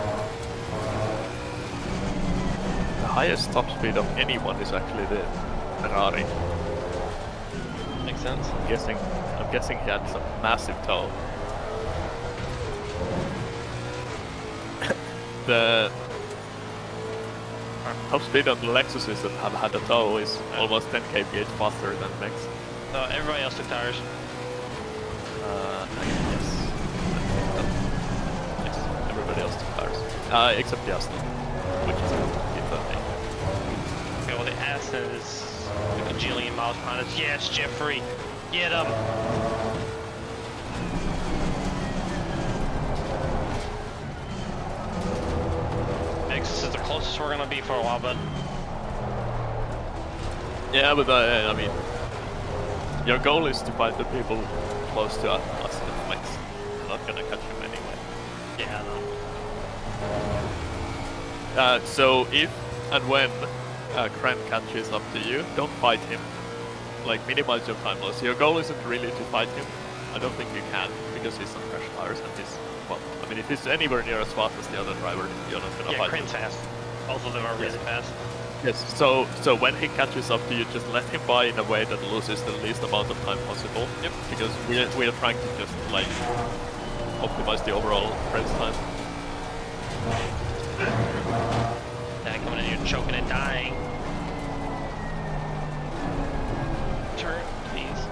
The highest top speed of anyone is actually the Ferrari. Makes sense. I'm guessing he had some massive toe. The top speed on the Lexuses that have had a toe is almost 10 kph faster than Max. So everybody else took tires. Yes. Yes, everybody else took tires. Except the Aston, which is a thing. Okay, well the Aston is like a bajillion miles behind us. Yes, Jeffrey! Get him! This is the closest we're gonna be for a while, but Yeah, but I mean, your goal is to find the people close to us and Max. You're not gonna catch them anyway. yeah, no. So if and when Kren catches up to you, don't fight him. Like, minimize your time loss. Your goal isn't really to fight him. I don't think you can, because he's on fresh tires and he's, well, I mean, if he's anywhere near as fast as the other driver, you're not gonna Yeah, fight Crane's him. fast. Both of them are really fast. Yes, so when he catches up to you, just let him by in a way that loses the least amount of time possible. Yep. Because we're trying to just, like, optimize the overall race time. Dad coming in here choking and dying. Turn, please.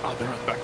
I'll be right back.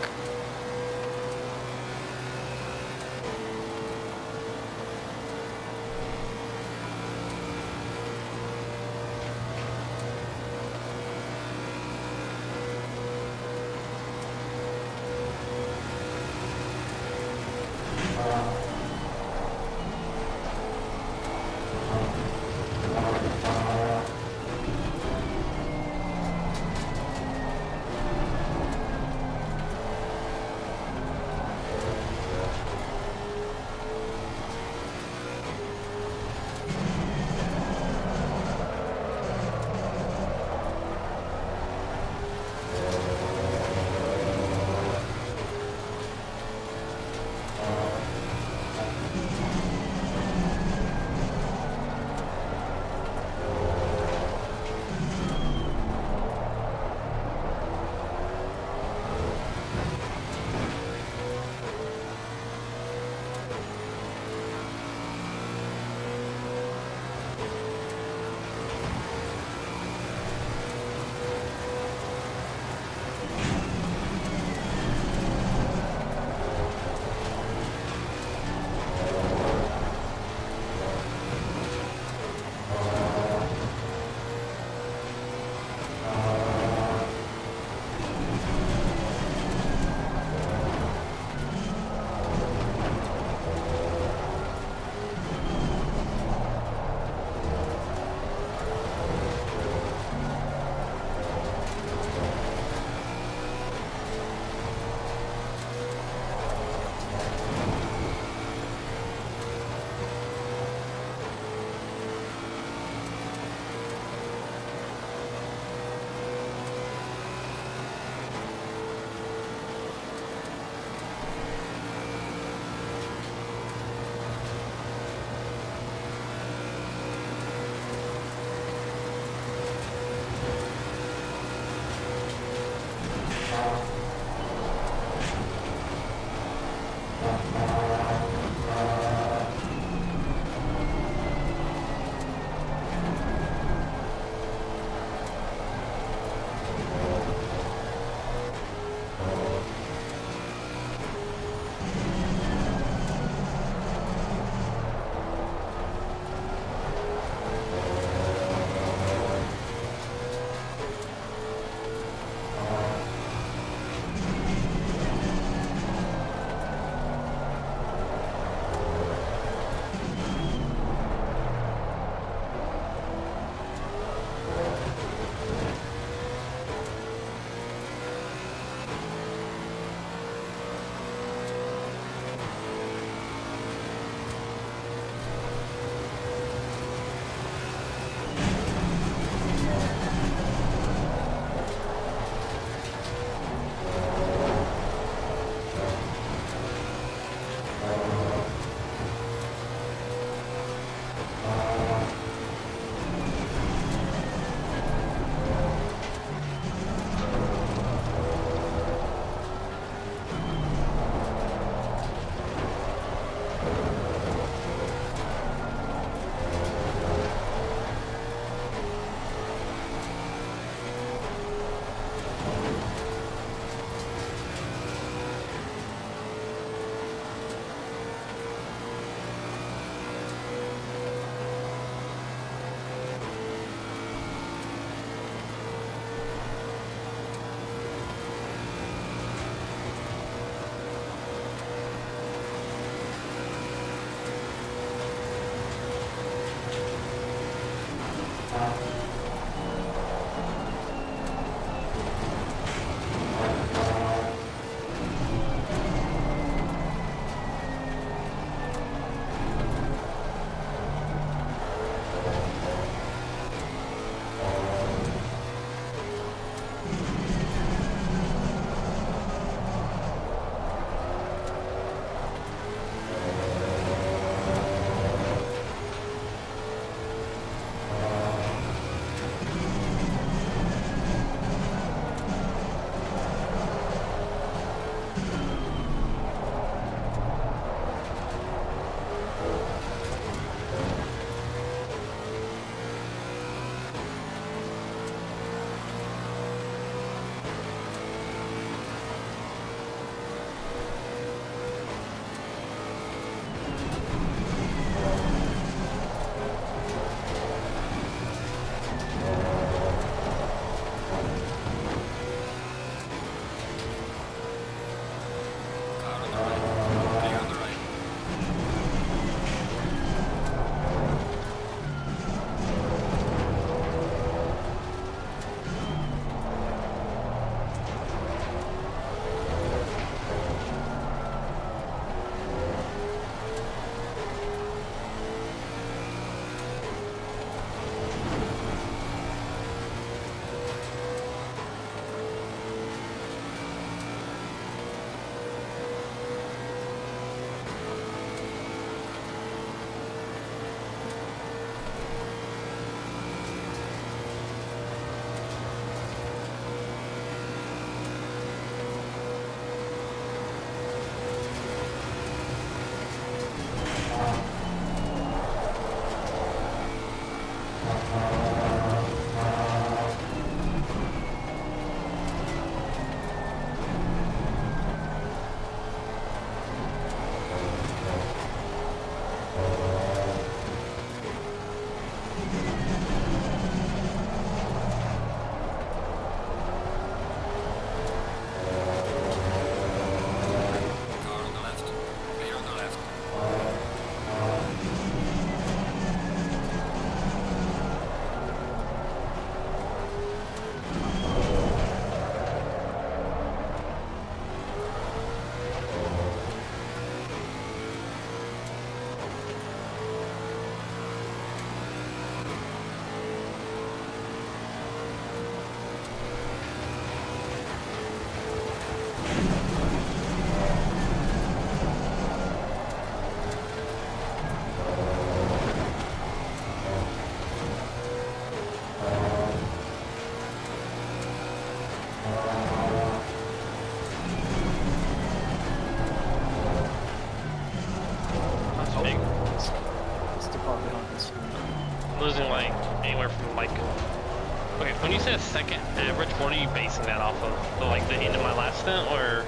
When you say a second average, what are you basing that off of? So, like the end of my last stint, or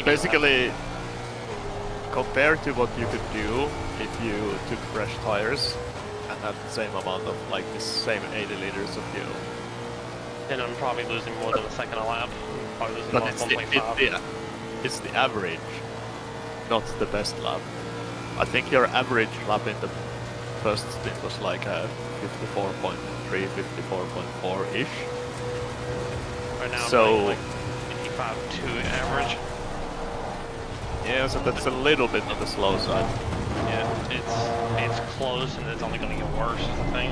Basically, compared to what you could do if you took fresh tires and had the same amount of, like, the same 80 liters of fuel. then I'm probably losing more than a second a lap. Probably losing But more than 1.5. it's the average, not the best lap. I think your average lap in the first stint was like a 54.3, 54.4-ish. Right now, So, I'm like 55.2 average. yeah, so that's a little bit on the slow side. Yeah, it's close, and it's only going to get worse. Is the thing.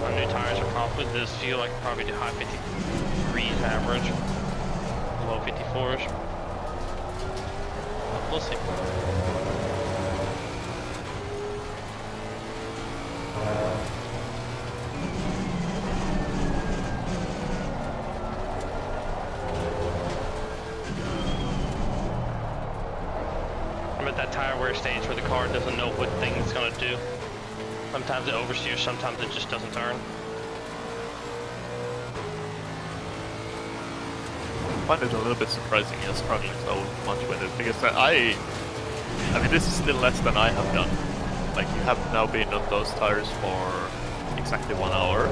My new tires are probably this fuel. I could probably do high 53s average, low 54s. We'll see. I'm at that tire wear stage where the car doesn't know what thing it's gonna do. Sometimes it oversteers, sometimes it just doesn't turn. I find it a little bit surprising you're struggling so much with it, because I mean, this is still less than I have done. Like, you have now been on those tires for exactly 1 hour.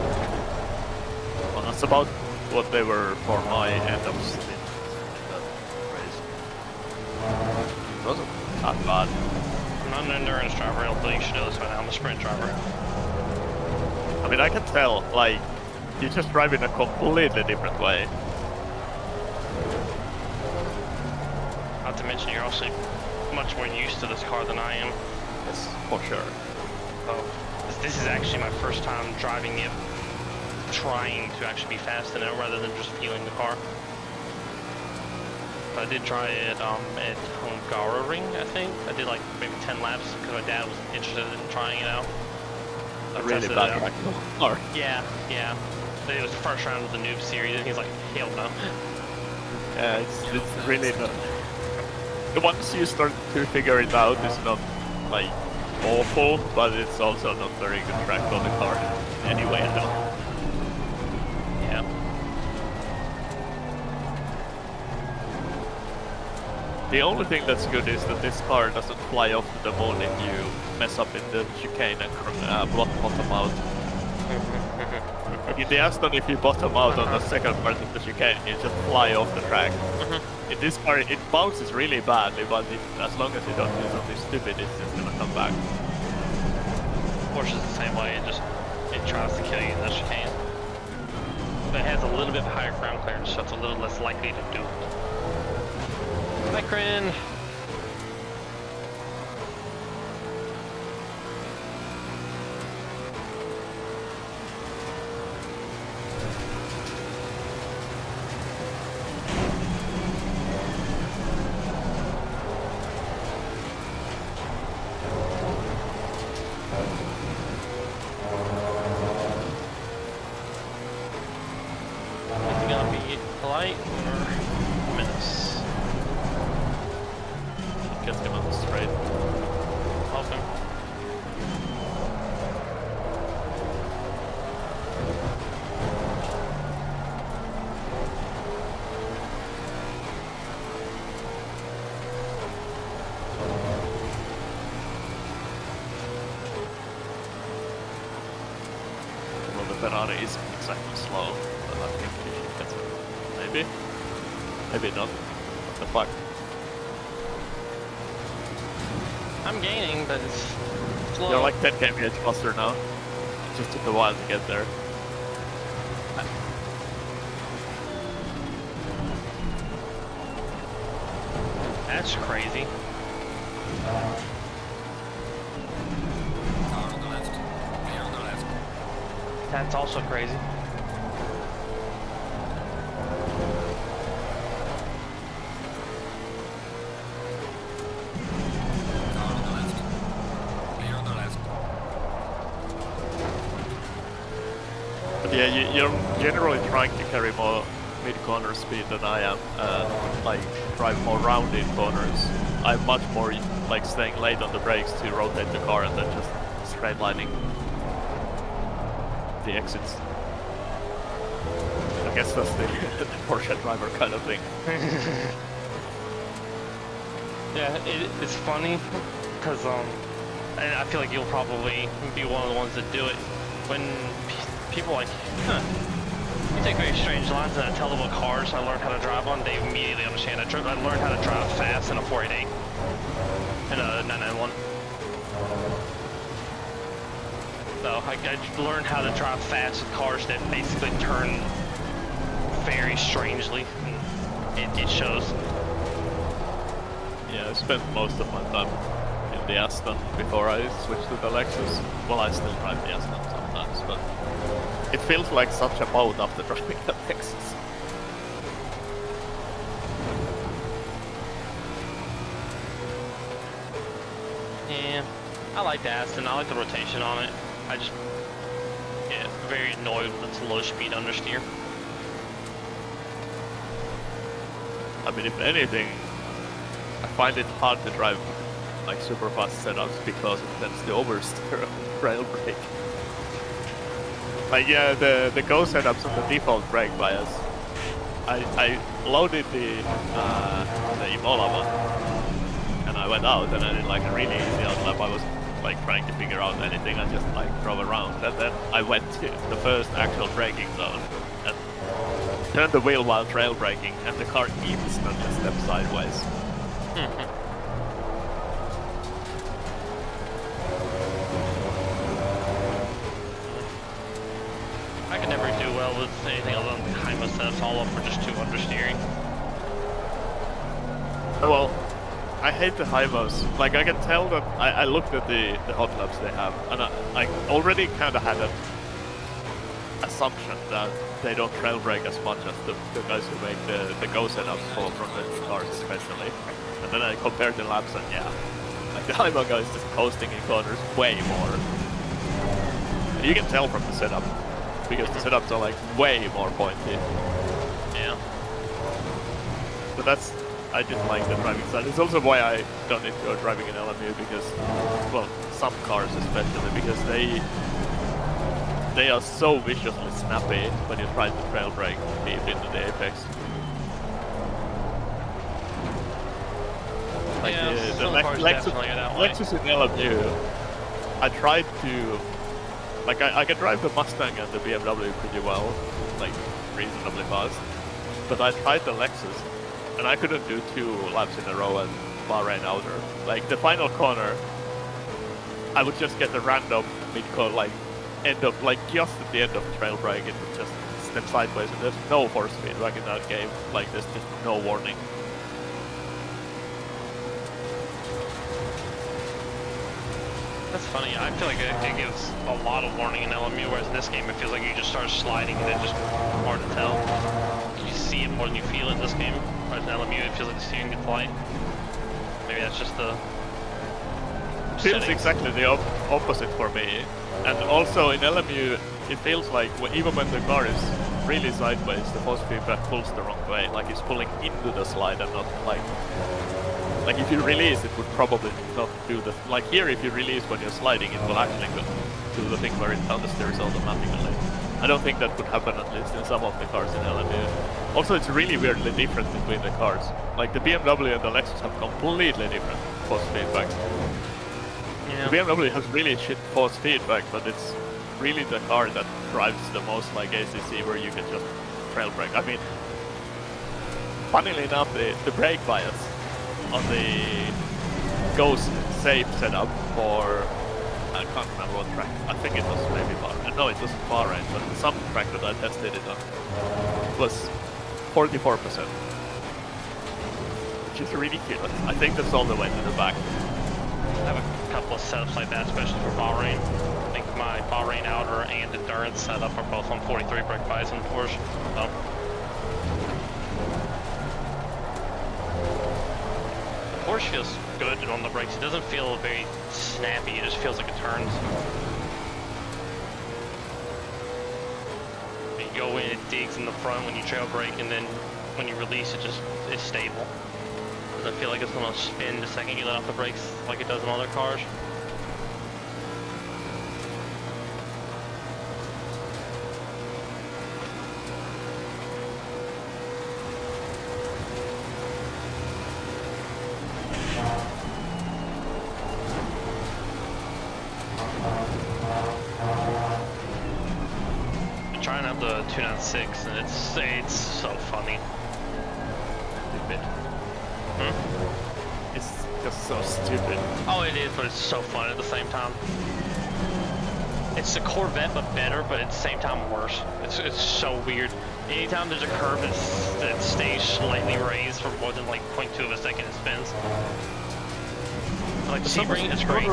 Well, that's about what they were for my end of stint in that race. It wasn't that bad. I'm not an endurance driver, although you should know this by now. I'm a sprint driver. I mean, I can tell, like, you just drive in a completely different way. Not to mention you're also much more used to this car than I am. Yes, for sure. So this is actually my first time driving it, trying to actually be fast in it rather than just feeling the car. I did try it at Hungaroring, I think. I did like maybe 10 laps because my dad was interested in trying it out. So I A really tested bad it out. track car. Yeah. It was the first round of the noob series, and he's like, hell no. Yeah, it's really not. Once you start to figure it out, it's not like awful, but it's also not very good track on the car in any way at all. Yeah. The only thing that's good is that this car doesn't fly off to the moon if you mess up in the chicane and bottom out. In the Aston, if you bottom out on the second part of the chicane, you just fly off the track. In this car, it bounces really badly, but as long as you don't do something stupid, it's just gonna come back. Porsche's the same way, it tries to kill you in the chicane. But it has a little bit higher ground clearance, so it's a little less likely to do it. Hi, Corinne. Is he gonna be polite or menace? Gets him on the straight. Help him. Well, the Ferrari is exactly slow, but I think he gets it. Maybe? Maybe not. What the fuck? I'm gaining, but it's slow. You're like 10 km faster now. It just took a while to get there. That's crazy. Car on the left. Clear on the left. That's also crazy. Car on the left. Clear on the left. But yeah, you're generally trying to carry more mid-corner speed than I am, like drive more rounded corners. I'm much more like staying late on the brakes to rotate the car and then just straight lining the exits. I guess that's the, the Porsche driver kind of thing. Yeah, it's funny because and I feel like you'll probably be one of the ones that do it when people are like, huh, you take very strange lines, and I tell them what cars I learned how to drive on. They immediately understand. I learned how to drive fast in a 488 and a 991. So I learned how to drive fast with cars that basically turn very strangely. It shows. Yeah, I spent most of my time in the Aston before I switched to the Lexus. Well, I still drive the Aston sometimes, but it feels like such a boat after driving the Lexus. Yeah, I like the Aston. I like the rotation on it. I just get very annoyed with its low speed understeer. I mean, if anything, I find it hard to drive like super fast setups because it tends to oversteer rail brake. Like yeah, the go setups on the default brake bias. I loaded the Imola one, and I went out and I did like a really easy outlap. I was like trying to figure out anything. I just like drove around, and then I went to the first actual braking zone and turned the wheel while trail braking, and the car instantly stepped sideways. I can never do well with anything other than Kaima setups all up for just too understeering. Well, I hate the Hivos. Like I can tell that I looked at the hot laps they have, and I already kind of had an assumption that they don't trail brake as much as the guys who make the go setups for from the cars especially. And then I compared the laps, and yeah, like the Hivo guys just coasting in corners way more. And you can tell from the setup because the setups are like way more pointy. Yeah. But that's, I didn't like the driving side. It's also why I don't enjoy driving in LMU because, well, some cars especially, because they are so viciously snappy when you try to trail brake deep into the apex. Like yeah, the Lexus in LMU, I tried to, like I can drive the Mustang and the BMW pretty well, like reasonably fast, but I tried the Lexus and I couldn't do 2 laps in a row at Bahrain Outer. Like the final corner, I would just get a random mid-corner, like end of, like just at the end of the trail brake, it would just step sideways, and there's no force feedback in that game. Like there's just no warning. That's funny. I feel like it gives a lot of warning in LMU, whereas in this game it feels like you just start sliding and it's just hard to tell. You see it more than you feel it in this game, whereas in LMU it feels like the steering gets light. Maybe that's just the Feels settings. exactly the opposite for me. And also in LMU, it feels like even when the car is really sideways, the force feedback pulls the wrong way. Like it's pulling into the slide and not like if you release, it would probably not do the, like here if you release when you're sliding, it will actually go do the thing where it understeers automatically. I don't think that would happen, at least in some of the cars in LMU. Also, it's really weirdly different between the cars. Like the BMW and the Lexus have completely different force feedback. Yeah. The BMW has really shit force feedback, but it's really the car that drives the most like ACC, where you can just trail brake. I mean, funnily enough, the brake bias on the Go Safe setup for, I can't remember what track, I think it was maybe Bahrain, no it wasn't Bahrain, but some track that I tested it on was 44%, which is ridiculous. I think that's all the way to the back. I have a couple of setups like that, especially for Bahrain. I think my Bahrain Outer and Endurance setup are both on 43 brake bias in Porsche. So. The Porsche feels good on the brakes. It doesn't feel very snappy, it just feels like it turns. You go in, it digs in the front when you trail brake, and then when you release, it just is stable. doesn't feel like it's gonna spin the second you let off the brakes like it does in other cars. I'm trying out the 296 and it's so funny. Stupid. Hmm? It's just so stupid. Oh, it is, but it's so fun at the same time. It's the Corvette, but better, but at the same time worse. It's so weird. Anytime there's a curve that stays slightly raised for more than like 0.2 of a second, it spins. Like the Sebring, it's great.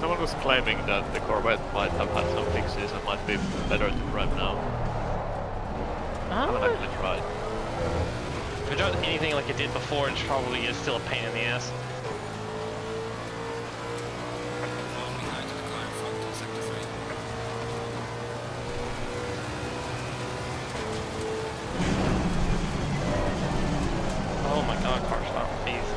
Someone was claiming that the Corvette might have had some fixes and might be better to drive now. I haven't actually tried. If it does anything like it did before, it's probably still a pain in the ass. Fall behind the car in front in sector 3. Oh my god, car stop, please.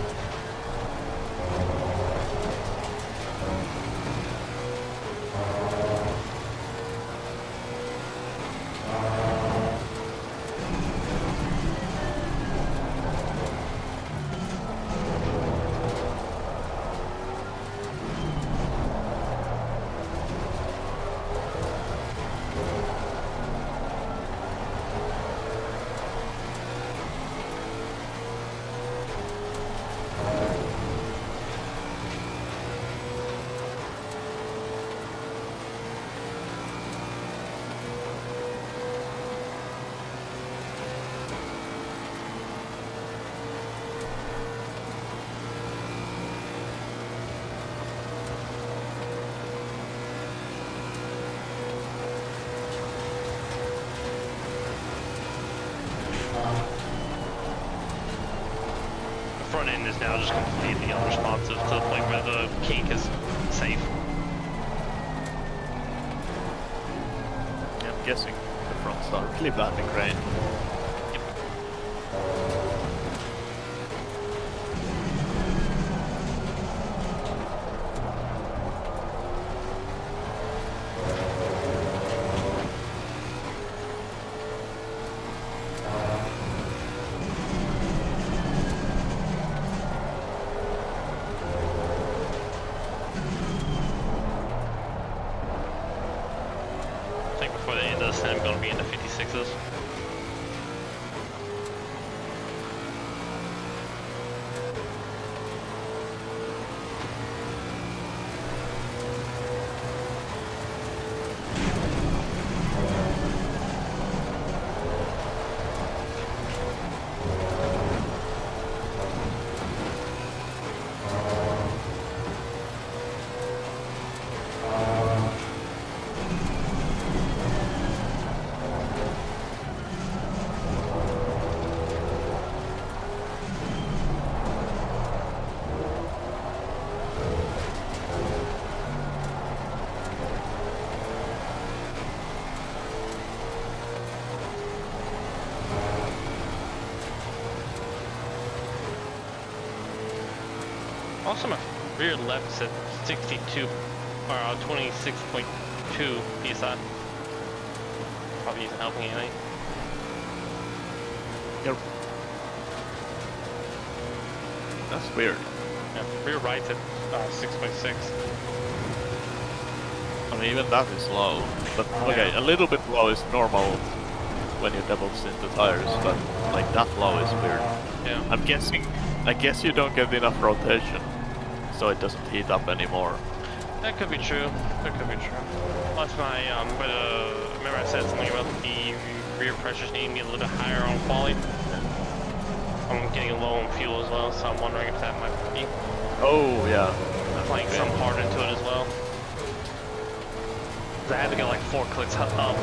Front end is now just completely unresponsive to the point where the kink is safe. Yeah, I'm guessing the fronts are really bad in grain. I think before the end of the set, I'm going to be in the 56s. Also, my rear left's at 62 or 26.2 psi. Probably isn't helping anything. Yep. That's weird. Yeah, rear right's at 6.6. I mean, even that is low. But okay, Yeah. a little bit low is normal when you double stint the tires, but like that low is weird. Yeah. I guess you don't get enough rotation, so it doesn't heat up anymore. That could be true. That could be true. That's my but remember I said something about the rear pressures needing to be a little bit higher on quality. I'm getting low on fuel as well, so I'm wondering if that might be Oh yeah. playing some part into it as well. 'Cause I had to go like 4 clicks up on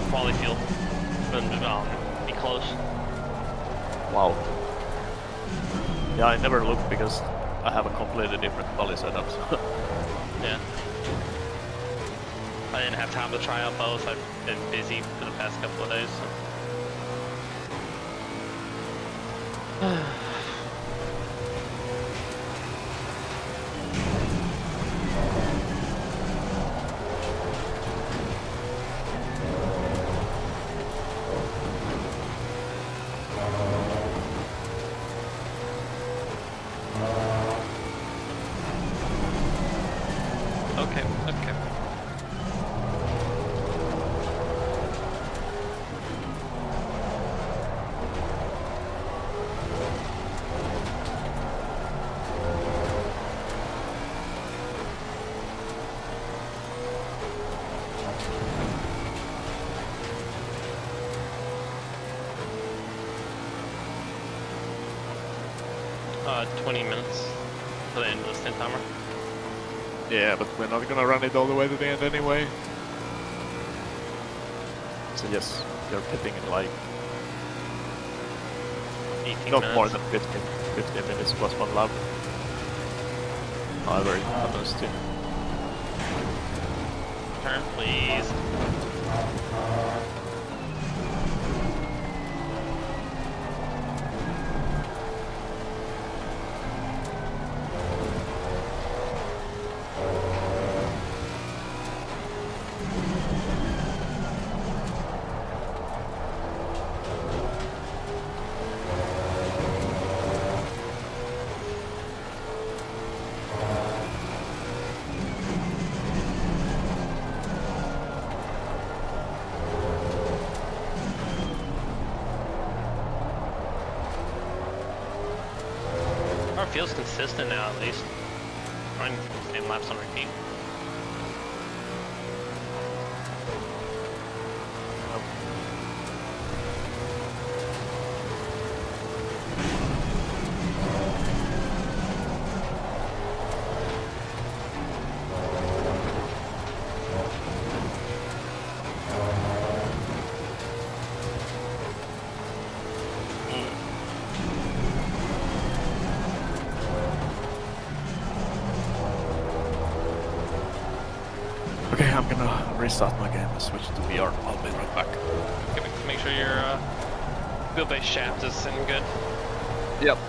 quality fuel for them to be close. Wow. Yeah, I never looked because I have a completely different poly setup. So. Yeah. I didn't have time to try out both. I've been busy for the past couple of days. So. 20 minutes for the end of the stint timer. Yeah, but we're not gonna run it all the way to the end anyway. So yes, you're pitting in like 18 not minutes. more than 15 minutes plus one lap. However it happens to. Turn, please. Feels consistent now, at least. Running the same laps on repeat. Okay, I'm gonna restart my game and switch to VR. I'll be right back. Okay, make sure your wheelbase shaft is sitting good. Yep.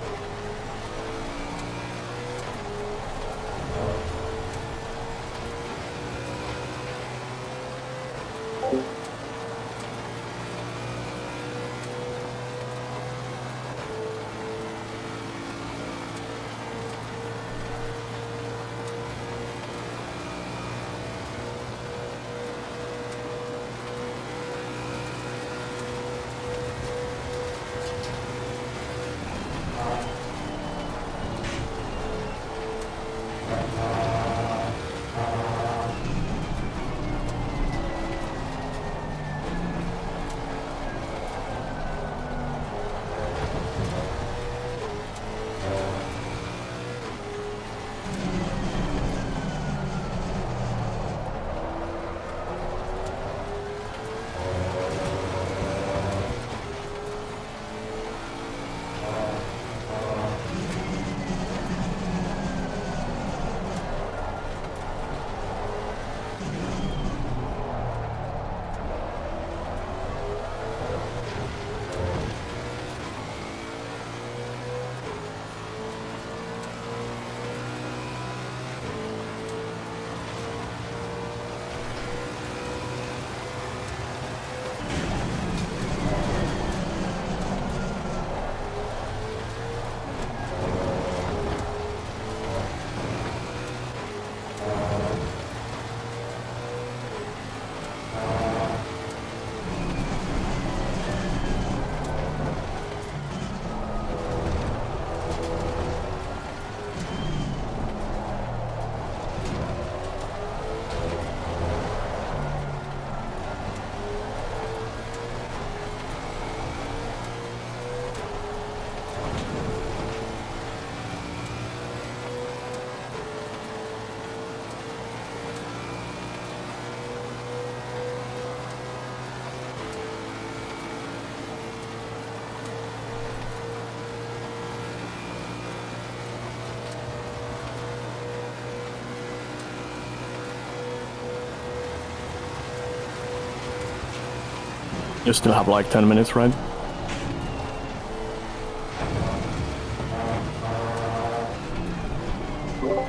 You still have like 10 minutes, right?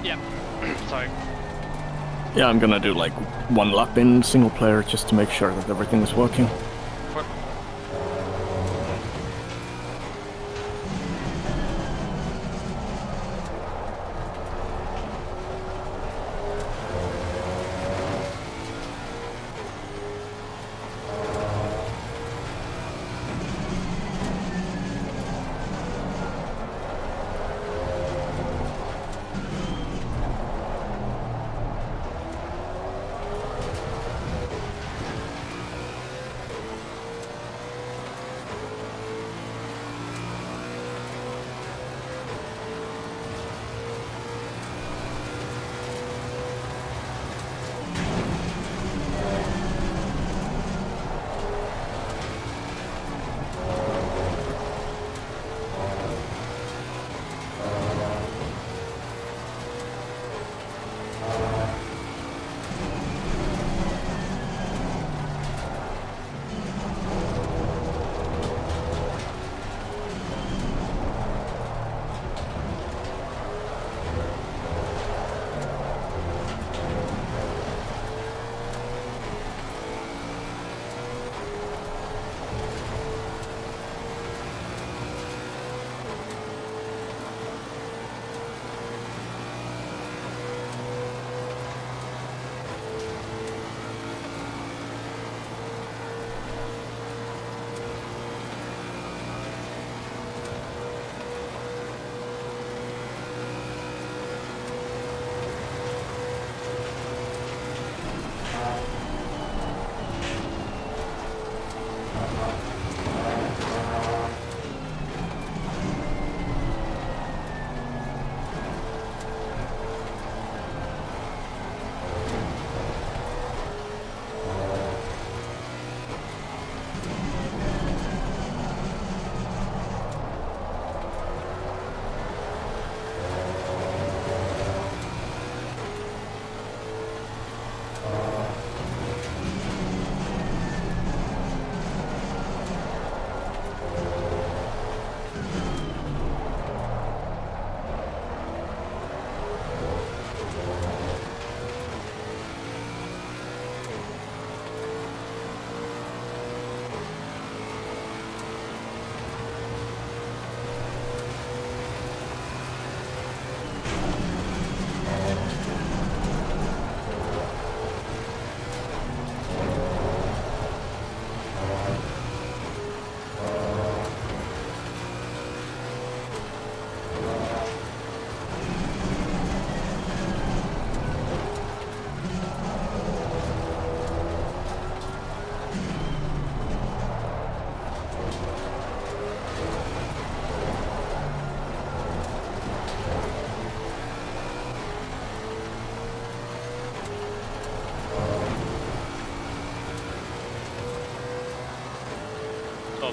Yeah. Sorry. Yeah, I'm gonna do like one lap in single player just to make sure that everything is working. For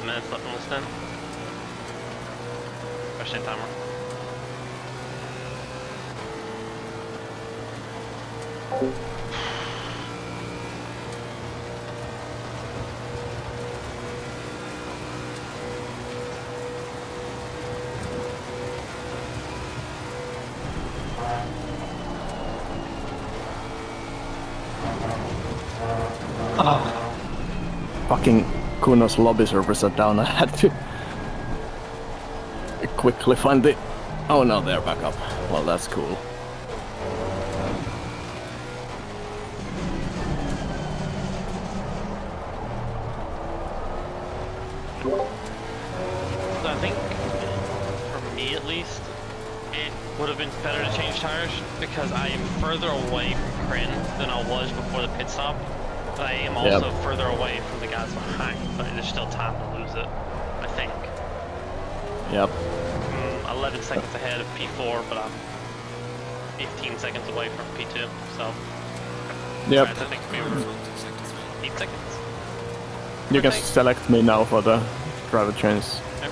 minutes left on the stint. Especially in timer. Fucking Kuno's lobby servers are down. I had to quickly find the... Oh no, they're back up. Well, that's cool. So I think, for me at least, it would have been better to change tires because I am further away from Kryn than I was before the pit stop. But I am also further away from the guys behind, but there's still time to lose it, I think. Yep. 11 seconds ahead of P4, but I'm 15 seconds away from P2, so... Yep. I think we were 8 seconds. You can select me now for the driver change. Okay.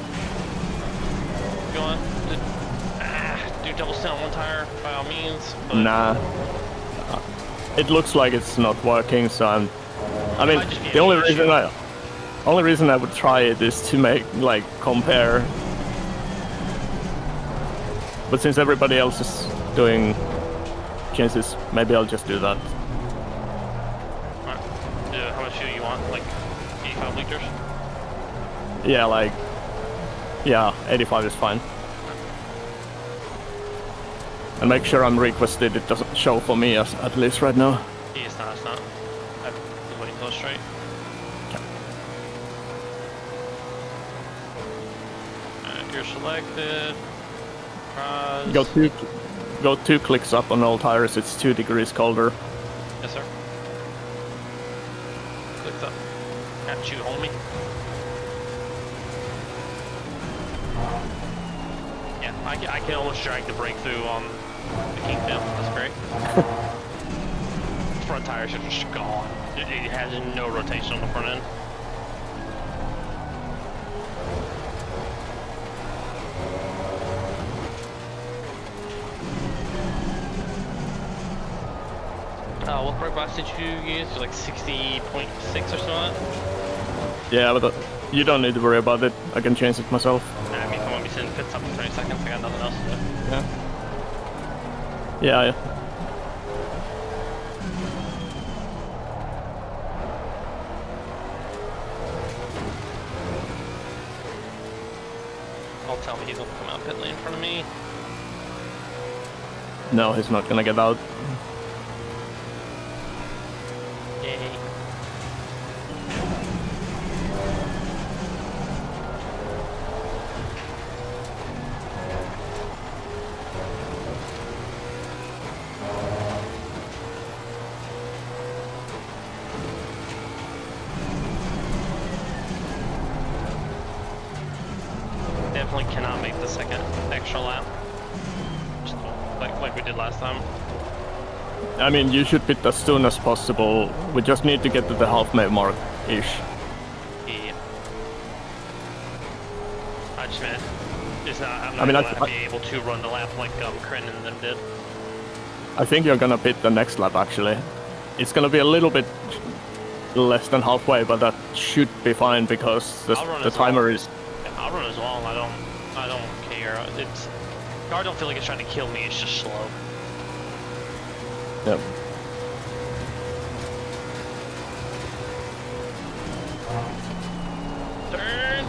Go on. Do double stint on one tire, by all means. But Nah. It looks like it's not working, so I mean, the only reason I would try it is to compare. But since everybody else is doing changes, maybe I'll just do that. Alright. How much fuel you want? Like 85 liters? Yeah, 85 is fine. And make sure I'm requested, it doesn't show for me at least right now. Yeah, it's not. I'm waiting till it's straight. Alright, you're selected. Go two clicks up on all tires, it's 2 degrees colder. Yes, sir. Clicked up. Got you, homie. Yeah, I can almost drag the brake through on the Kingdom. That's great. Front tires are just gone. It has no rotation on the front end. What brake bias did you use? Like 60.6 or something? Yeah, but you don't need to worry about it. I can change it myself. I mean, if I want to be sitting in pits up in 30 seconds, I got nothing else to do. Yeah. I'll tell me he's gonna come out pit lane in front of me. No, he's not gonna get out. Yay. Definitely cannot make the second extra lap. Just like we did last time. I mean, you should pit as soon as possible. We just need to get to the halfway mark-ish. Yeah. I just meant, I'm not gonna be able to run the lap like Kryn and them did. I think you're gonna pit the next lap, actually. It's gonna be a little bit less than halfway, but that should be fine because the timer is... I'll run as well. I don't care. I don't feel like it's trying to kill me. It's just slow. Yep. Turn.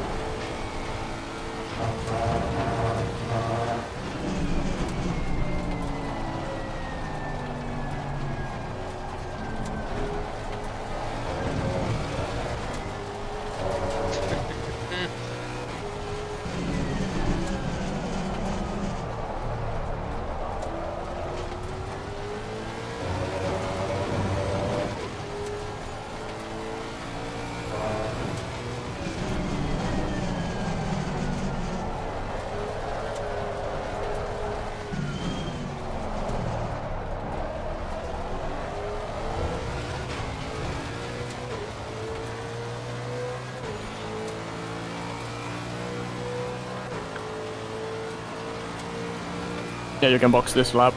Yeah, you can box this lap.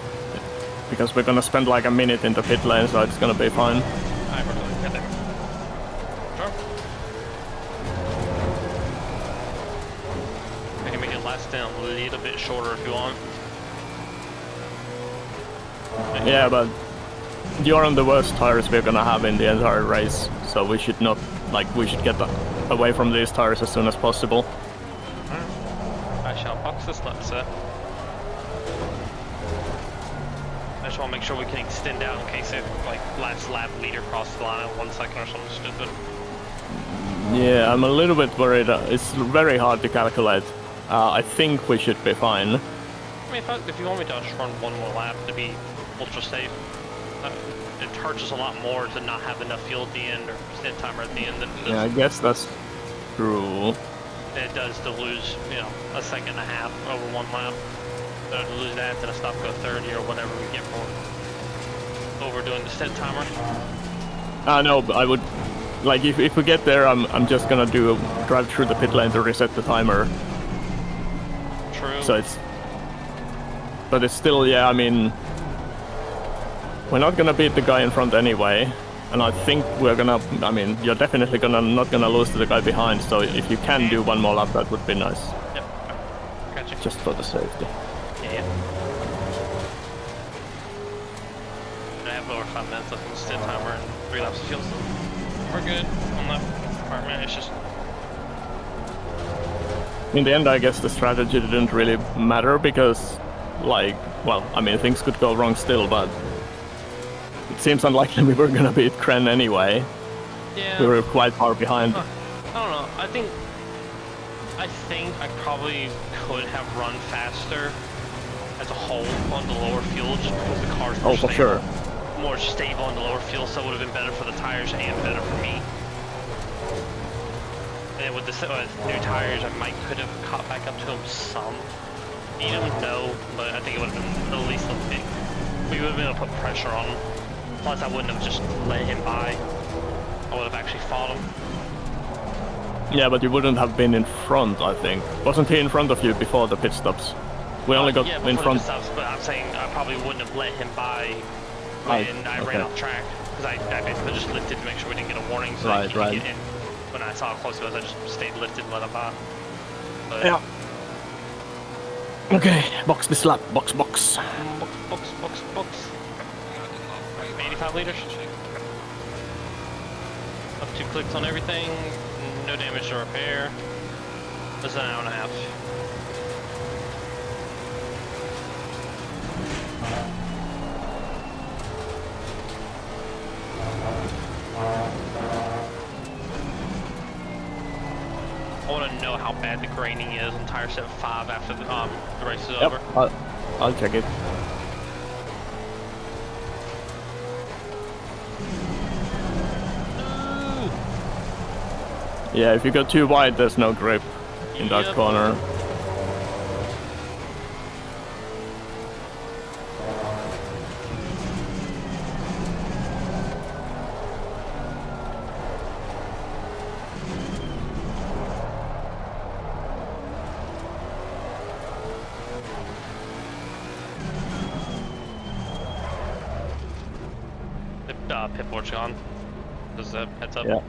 Because we're gonna spend like a minute in the pit lane, so it's gonna be fine. Alright, we're going to get there. Sure. I can make it last down a little bit shorter if you want. Yeah, but you're on the worst tires we're gonna have in the entire race, so we should not, like, we should get away from these tires as soon as possible. I shall box this lap, sir. I just want to make sure we can extend out in case it, like, last lap leader crossed the line at 1 second or something stupid. Yeah, I'm a little bit worried. It's very hard to calculate. I think we should be fine. I mean, if you want me to just run one more lap to be ultra safe, it hurts us a lot more to not have enough fuel at the end or stint timer at the end than it does. Yeah, I guess that's true. It does to lose, you know, a second and a half over one lap. So to lose that, then a stop go 30 or whatever we get for overdoing the stint timer. No, but I would, like, if we get there, I'm just gonna drive through the pit lane to reset the timer. True. So but it's still, yeah, I mean, we're not gonna beat the guy in front anyway, and I think we're gonna, I mean, you're definitely not gonna lose to the guy behind, so if you can do one more lap, that would be nice. Yep. Gotcha. Just for the safety. Yeah. I have over 5 minutes left in the stint timer and 3 laps of fuel, so we're good on that department. It's just... In the end, I guess the strategy didn't really matter because, like, well, I mean, things could go wrong still, but it seems unlikely we were gonna beat Kren anyway. Yeah. We were quite far behind. I don't know. I think I probably could have run faster as a whole on the lower fuel just because the cars were for sure. more stable on the lower fuel, so it would have been better for the tires and better for me. And with the new tires, I could have caught back up to him some. You don't know, but I think it would have been at least a bit. We would have been able to put pressure on him. Plus, I wouldn't have just let him by. I would have actually fought him. Yeah, but you wouldn't have been in front, I think. Wasn't he in front of you before the pit stops? We only got in front. Stops, but I'm saying I probably wouldn't have let him by when I ran off track. Because I basically just lifted to make sure we didn't get a warning. So right. Get in. When I saw how close it was, I just stayed lifted and let him by. But, yeah. Okay, box this lap. Box. Box. 85 liters. Up 2 clicks on everything. No damage to repair. This is an hour and a half. I want to know how bad the graining is on tire set 5 after the race is over. I'll check it. Yeah, if you go too wide, there's no grip in that corner. Pit board's gone. Does that heads up? Yeah.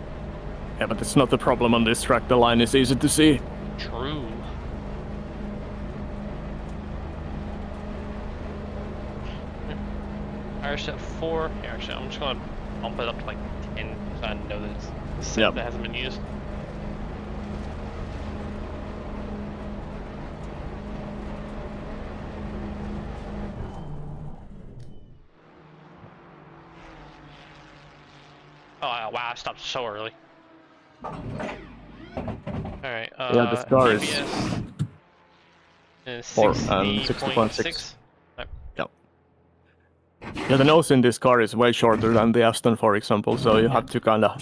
Yeah, but it's not the problem on this track. The line is easy to see. True. Tire set 4. Yeah, actually, I'm just gonna bump it up to like 10 so I know that it's a set that hasn't been used. Oh wow, I stopped so early. Alright, yeah, the star is 60.6. Yep. Yeah, the nose in this car is way shorter than the Aston, for example, so you have to kinda...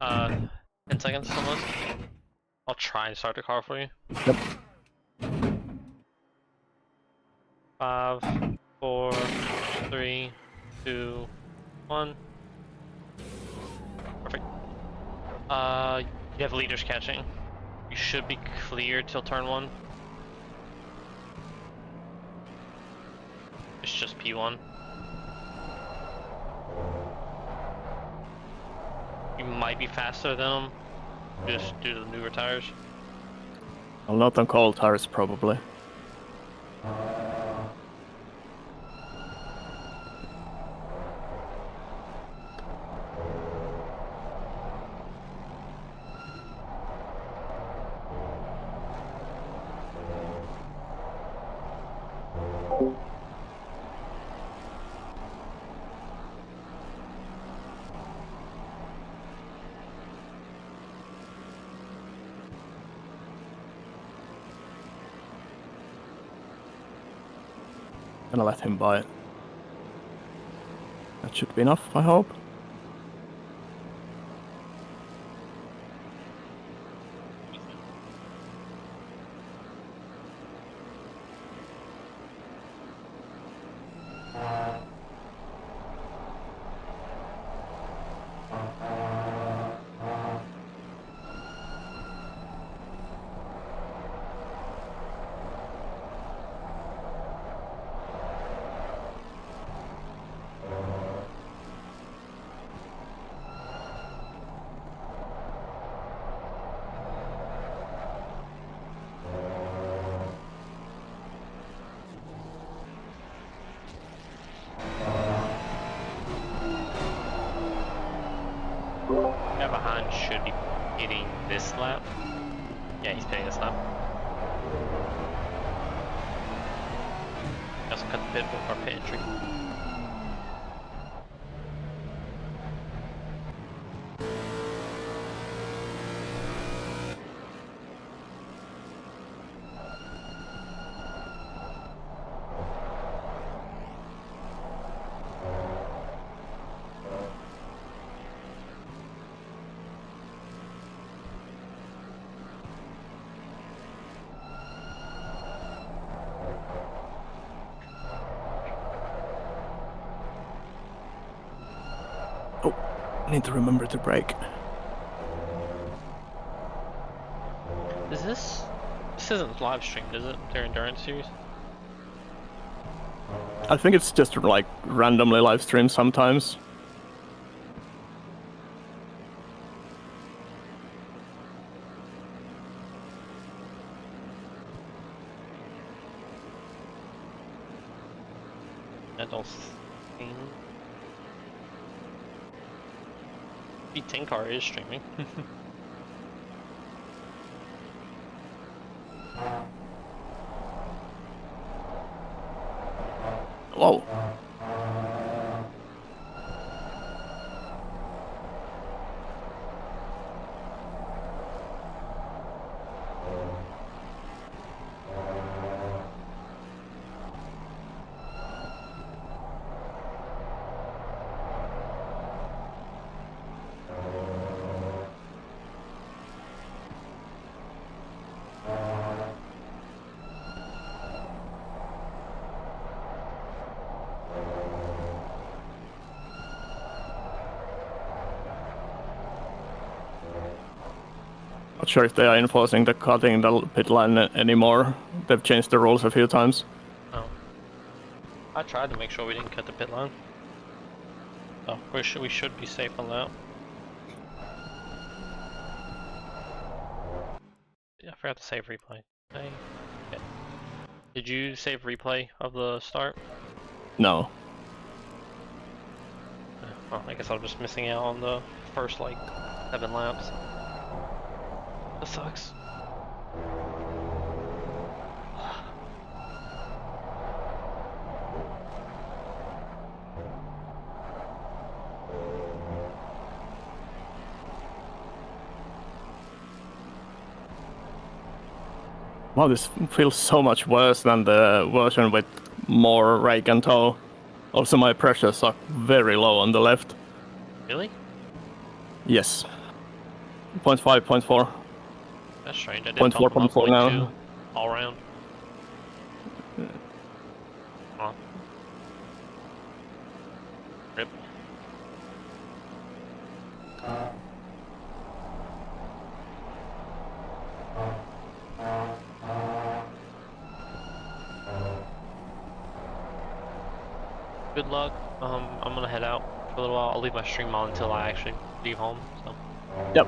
10 seconds almost. I'll try and start the car for you. Yep. 5, 4, 3, 2, 1. Perfect. You have leaders catching. You should be clear till turn 1. it's just P1. You might be faster than them, just due to the newer tires. Well, not on cold tires, probably. Gonna let him buy it. That should be enough, I hope. Guy behind should be hitting this lap. Yeah, he's hitting this lap. Also cut the pit before pit entry. Oh, I need to remember to brake. Is this isn't live streamed, is it? Their endurance series? I think it's just like randomly live streamed sometimes. I don't think. B10 car is streaming. Whoa. Not sure if they are enforcing the cutting the pit line anymore. They've changed the rules a few times. Oh. I tried to make sure we didn't cut the pit line. Oh, we should be safe on that. Yeah, I forgot to save replay. Hey. Yeah. Did you save replay of the start? No. Well, I guess I'm just missing out on the first like 7 laps. That sucks. Wow, this feels so much worse than the version with more rake and toe. Also, my pressures are very low on the left. Really? Yes. 0.5, 0.4. That's strange. I did 0.4, pump 0.4 now. 0.2 all around. Oh. Rip. good luck. I'm gonna head out for a little while. I'll leave my stream on until I actually leave home. So. Yep.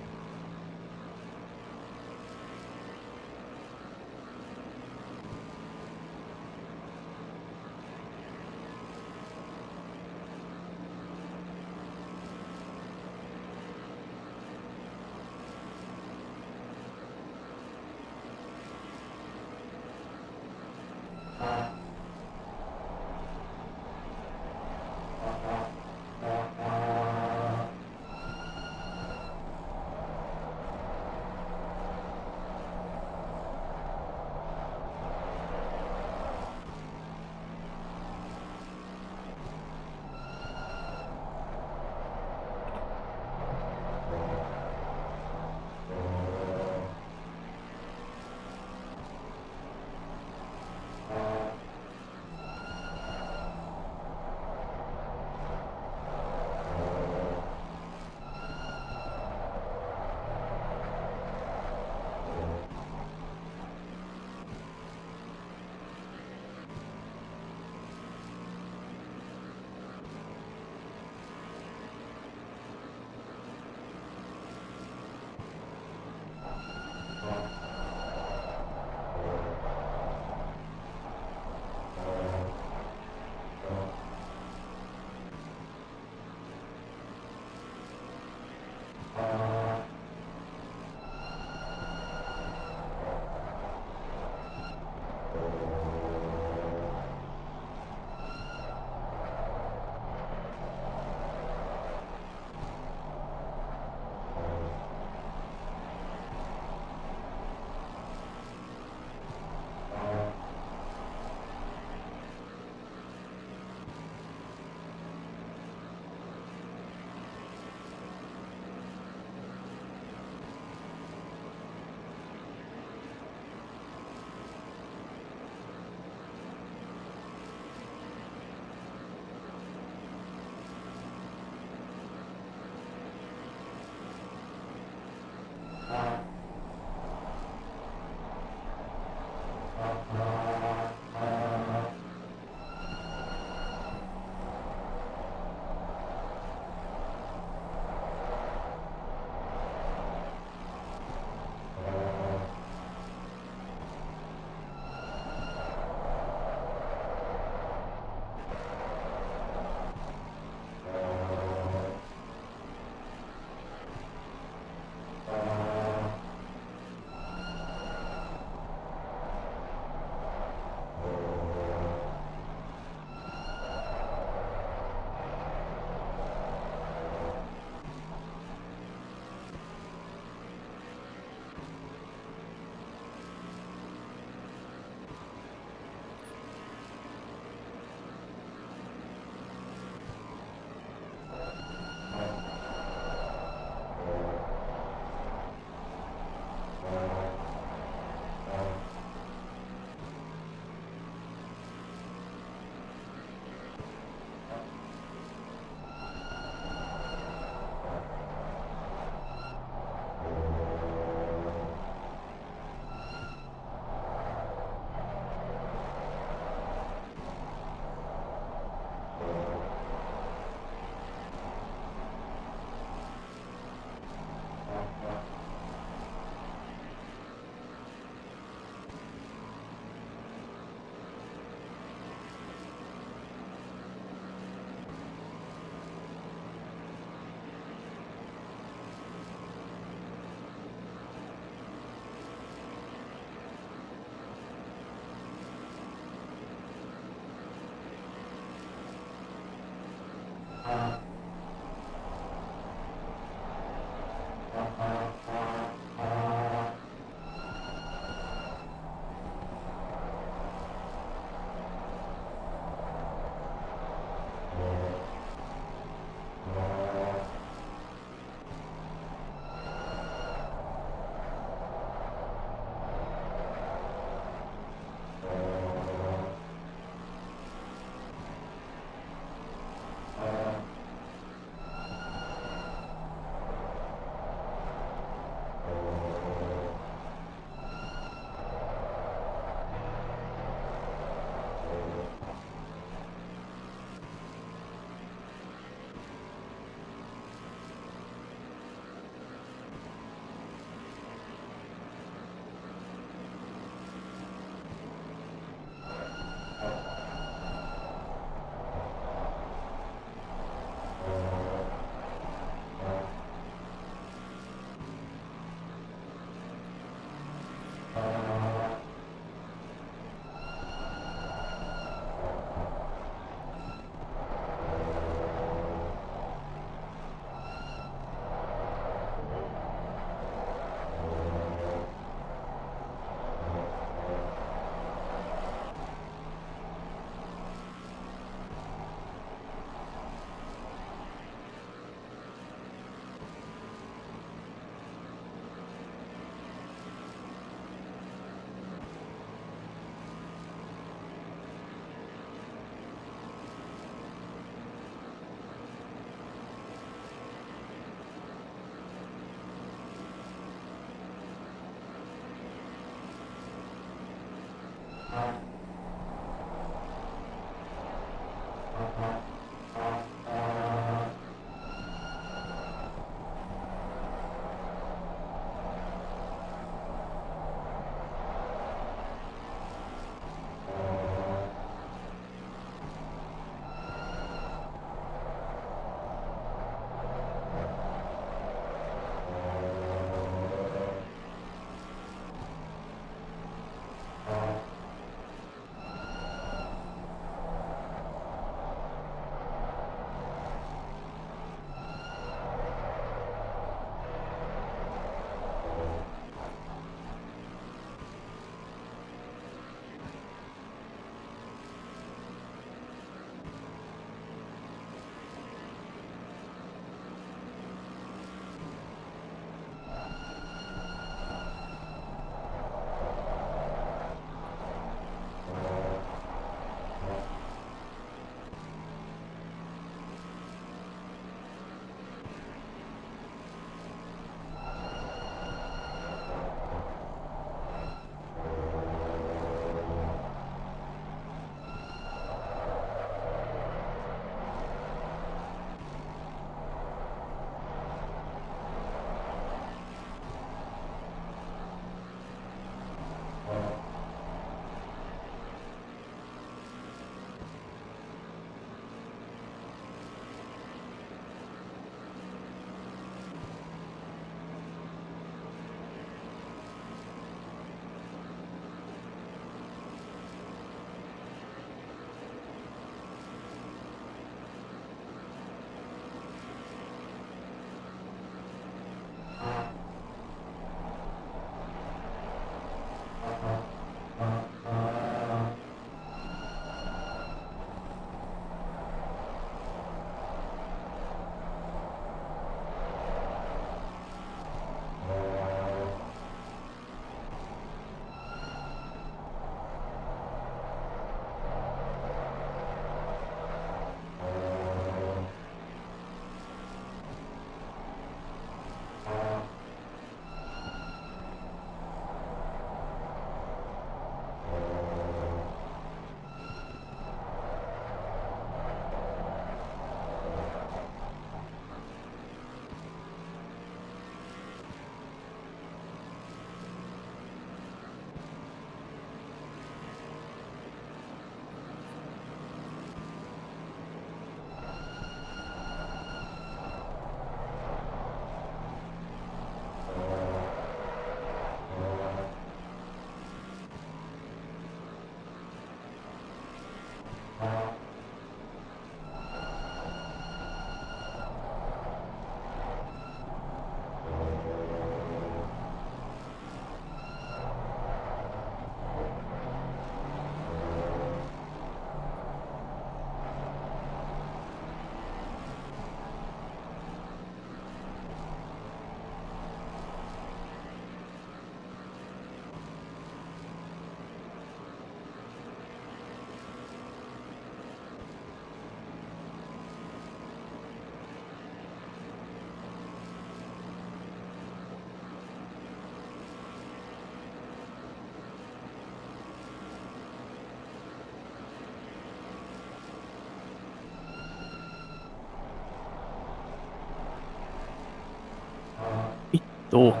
Oh.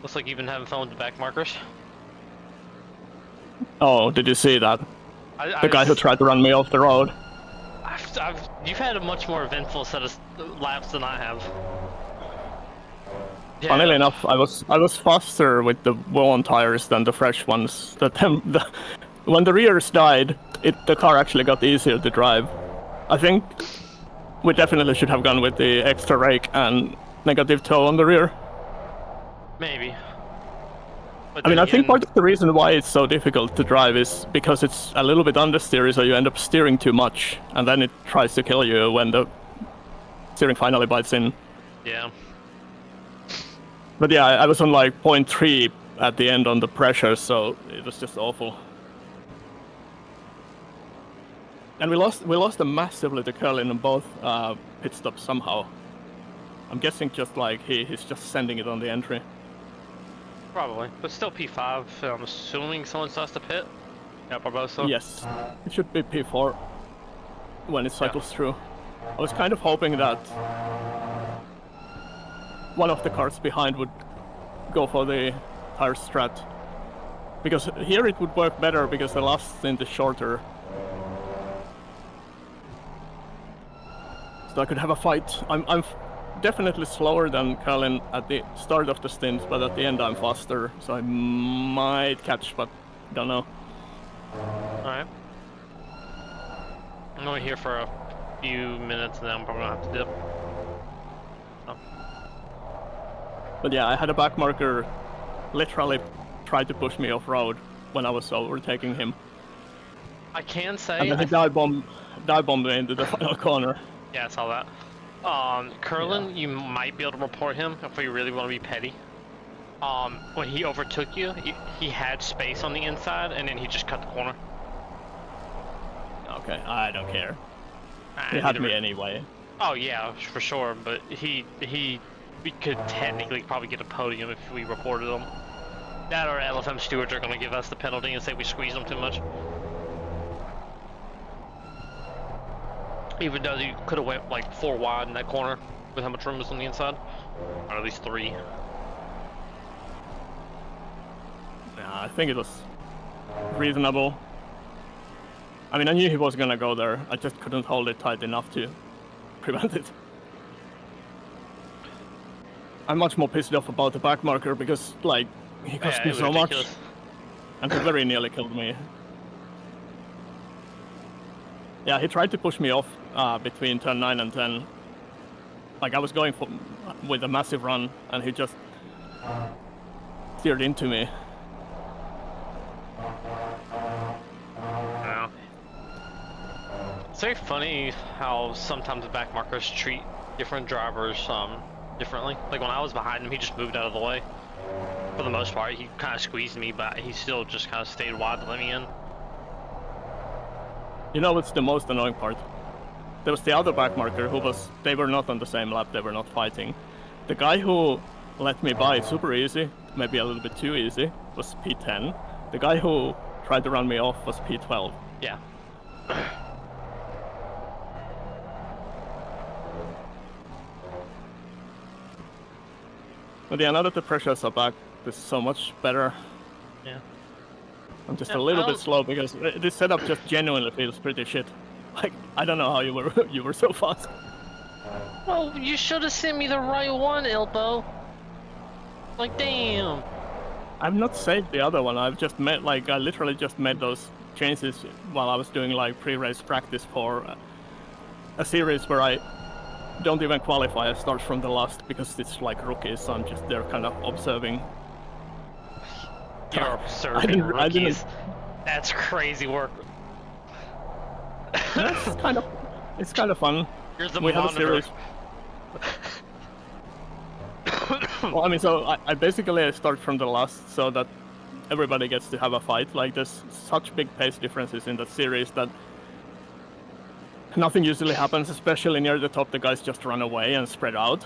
Looks like you've been having fun with the back markers. Oh, did you see that? I The guy who tried to run me off the road. you've had a much more eventful set of laps than I have. Yeah. Funnily enough, I was faster with the worn tires than the fresh ones. When the rears died, the car actually got easier to drive. I think we definitely should have gone with the extra rake and negative toe on the rear. Maybe. But I mean, then I think again, part of the reason why it's so difficult to drive is because it's a little bit understeery, so you end up steering too much, and then it tries to kill you when the steering finally bites in. yeah. But yeah, I was on like 0.3 at the end on the pressure, so it was just awful. And we lost them massively to Curlin on both pit stops somehow. I'm guessing just like he's just sending it on the entry. Probably. But still P5, I'm assuming someone starts to pit. Yeah, Barbosa. Yes, it should be P4 when it cycles through. I was kind of hoping that one of the cars behind would go for the tire strat. Because here it would work better because the last stint is shorter. So I could have a fight. I'm definitely slower than Colin at the start of the stint, but at the end I'm faster, so I might catch, but don't know. Alright. I'm only here for a few minutes and then I'm probably gonna have to dip. Oh. But yeah, I had a back marker literally tried to push me off-road when I was overtaking him. I can say... And then he dive bombed me into the final corner. Yeah, I saw that. Curlin, you might be able to report him if we really want to be petty. When he overtook you, he had space on the inside, and then he just cut the corner. Okay, I don't care. He had me anyway. Oh yeah, for sure, but we could technically probably get a podium if we reported him. That or LFM stewards are going to give us the penalty and say we squeezed them too much. Even though you could have went like 4 wide in that corner with how much room was on the inside. Or at least 3. Nah, I think it was reasonable. I mean, I knew he was gonna go there. I just couldn't hold it tight enough to prevent it. I'm much more pissed off about the back marker because, like, he cost me so much. And he very nearly killed me. Yeah, he tried to push me off between turn 9 and 10. Like, I was going with a massive run, and he just steered into me. Yeah. It's very funny how sometimes the back markers treat different drivers differently. Like when I was behind him, he just moved out of the way. For the most part, he kind of squeezed me, but he still just kind of stayed wide to let me in. You know what's the most annoying part? There was the other back marker they were not on the same lap, they were not fighting. The guy who let me by super easy, maybe a little bit too easy, was P10. The guy who tried to run me off was P12. Yeah. But yeah, now that the pressures are back, this is so much better. Yeah. I'm just a little bit slow because this setup just genuinely feels pretty shit. Like, I don't know how you were so fast. Well, you should have sent me the right one, Elbow. Like, damn. I've not saved the other one. I've just I literally just made those changes while I was doing like pre-race practice for a series where I don't even qualify. I start from the last because it's like rookies, so I'm just there kind of observing. You're observing rookies. That's crazy work. It's kind of fun. Here's the we have a series. Well, I mean, so I basically start from the last so that everybody gets to have a fight. Like, there's such big pace differences in that series that nothing usually happens, especially near the top. The guys just run away and spread out.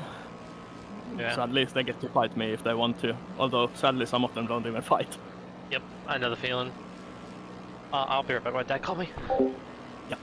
Yeah. So at least they get to fight me if they want to. Although, sadly, some of them don't even fight. Yep, I know the feeling. I'll be right back. My dad called me. Yeah.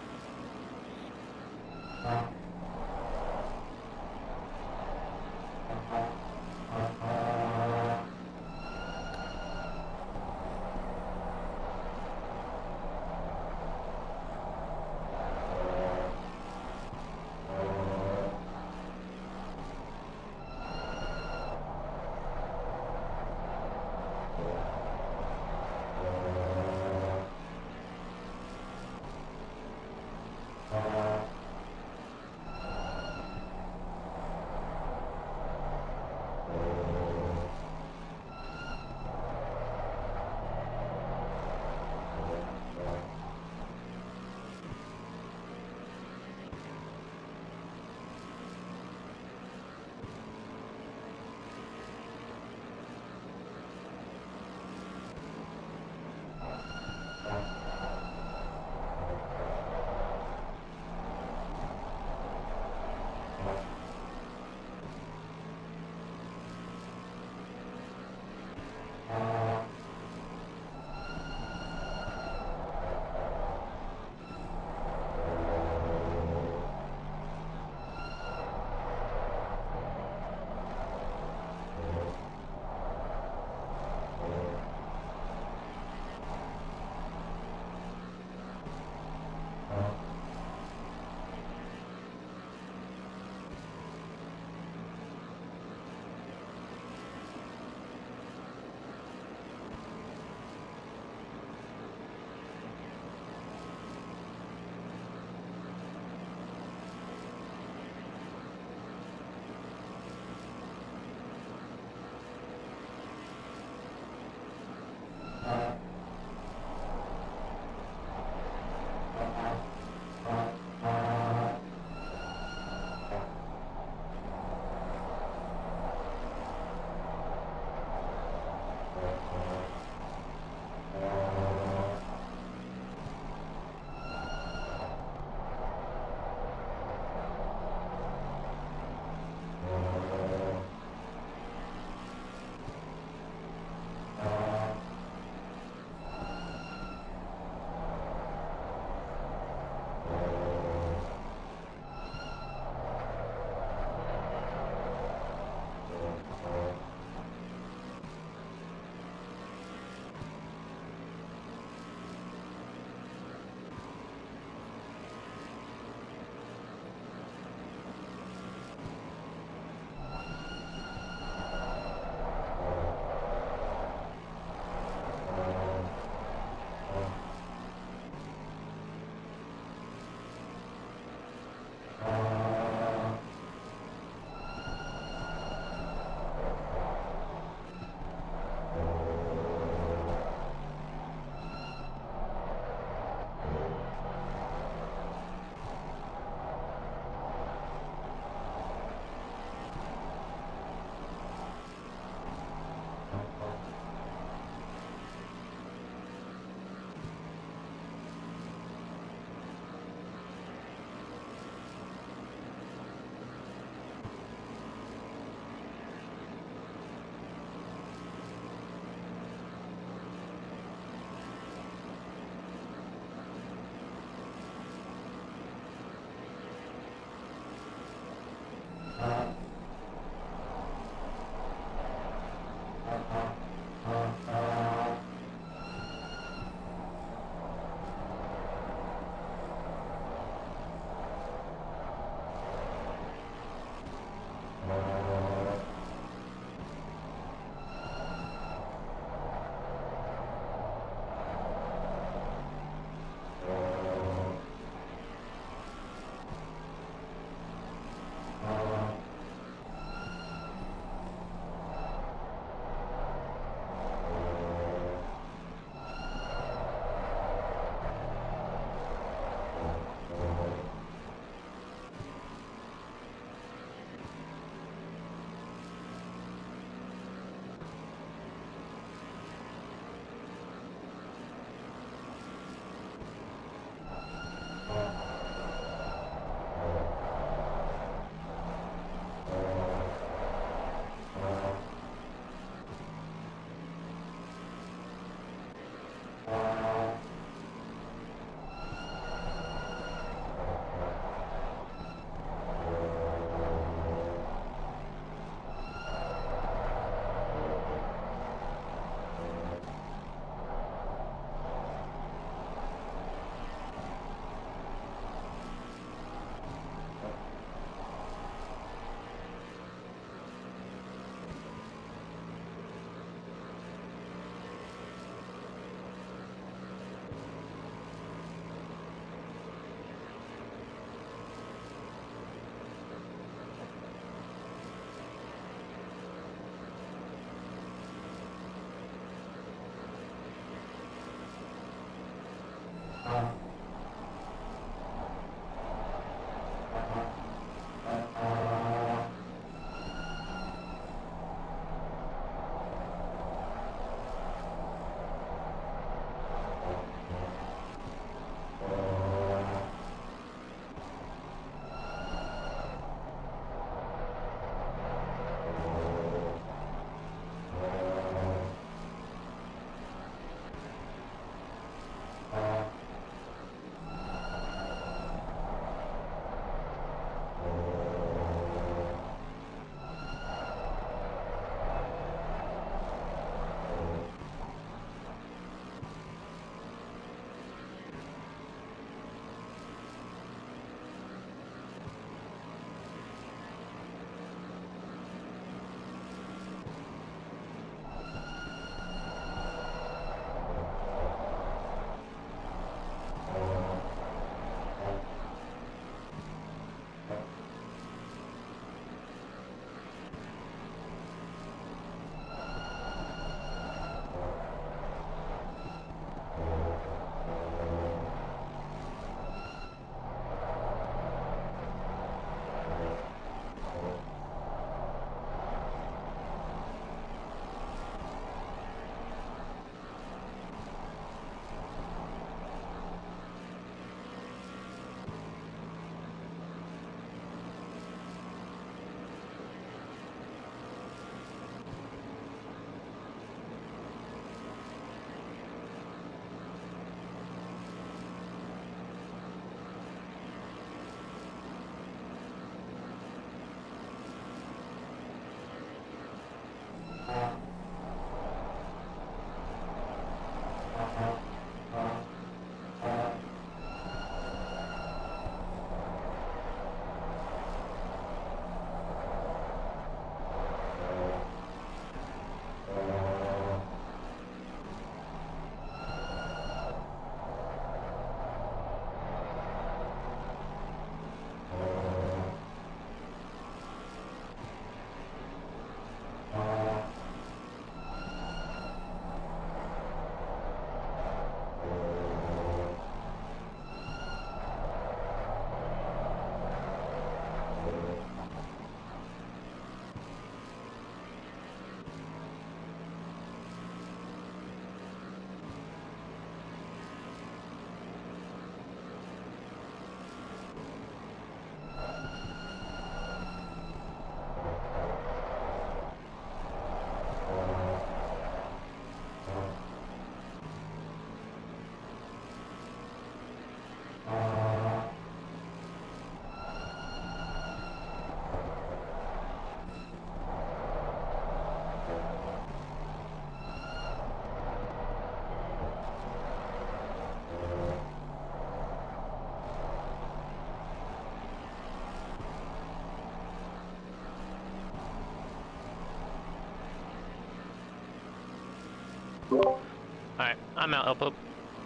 Alright, I'm out, Elpo.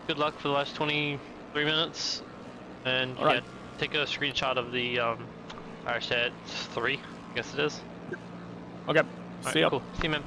Good luck for the last 23 minutes. And Alright. yeah, take a screenshot of the fire set 3, I guess it is. Okay, Alright, see ya. cool. See you, man.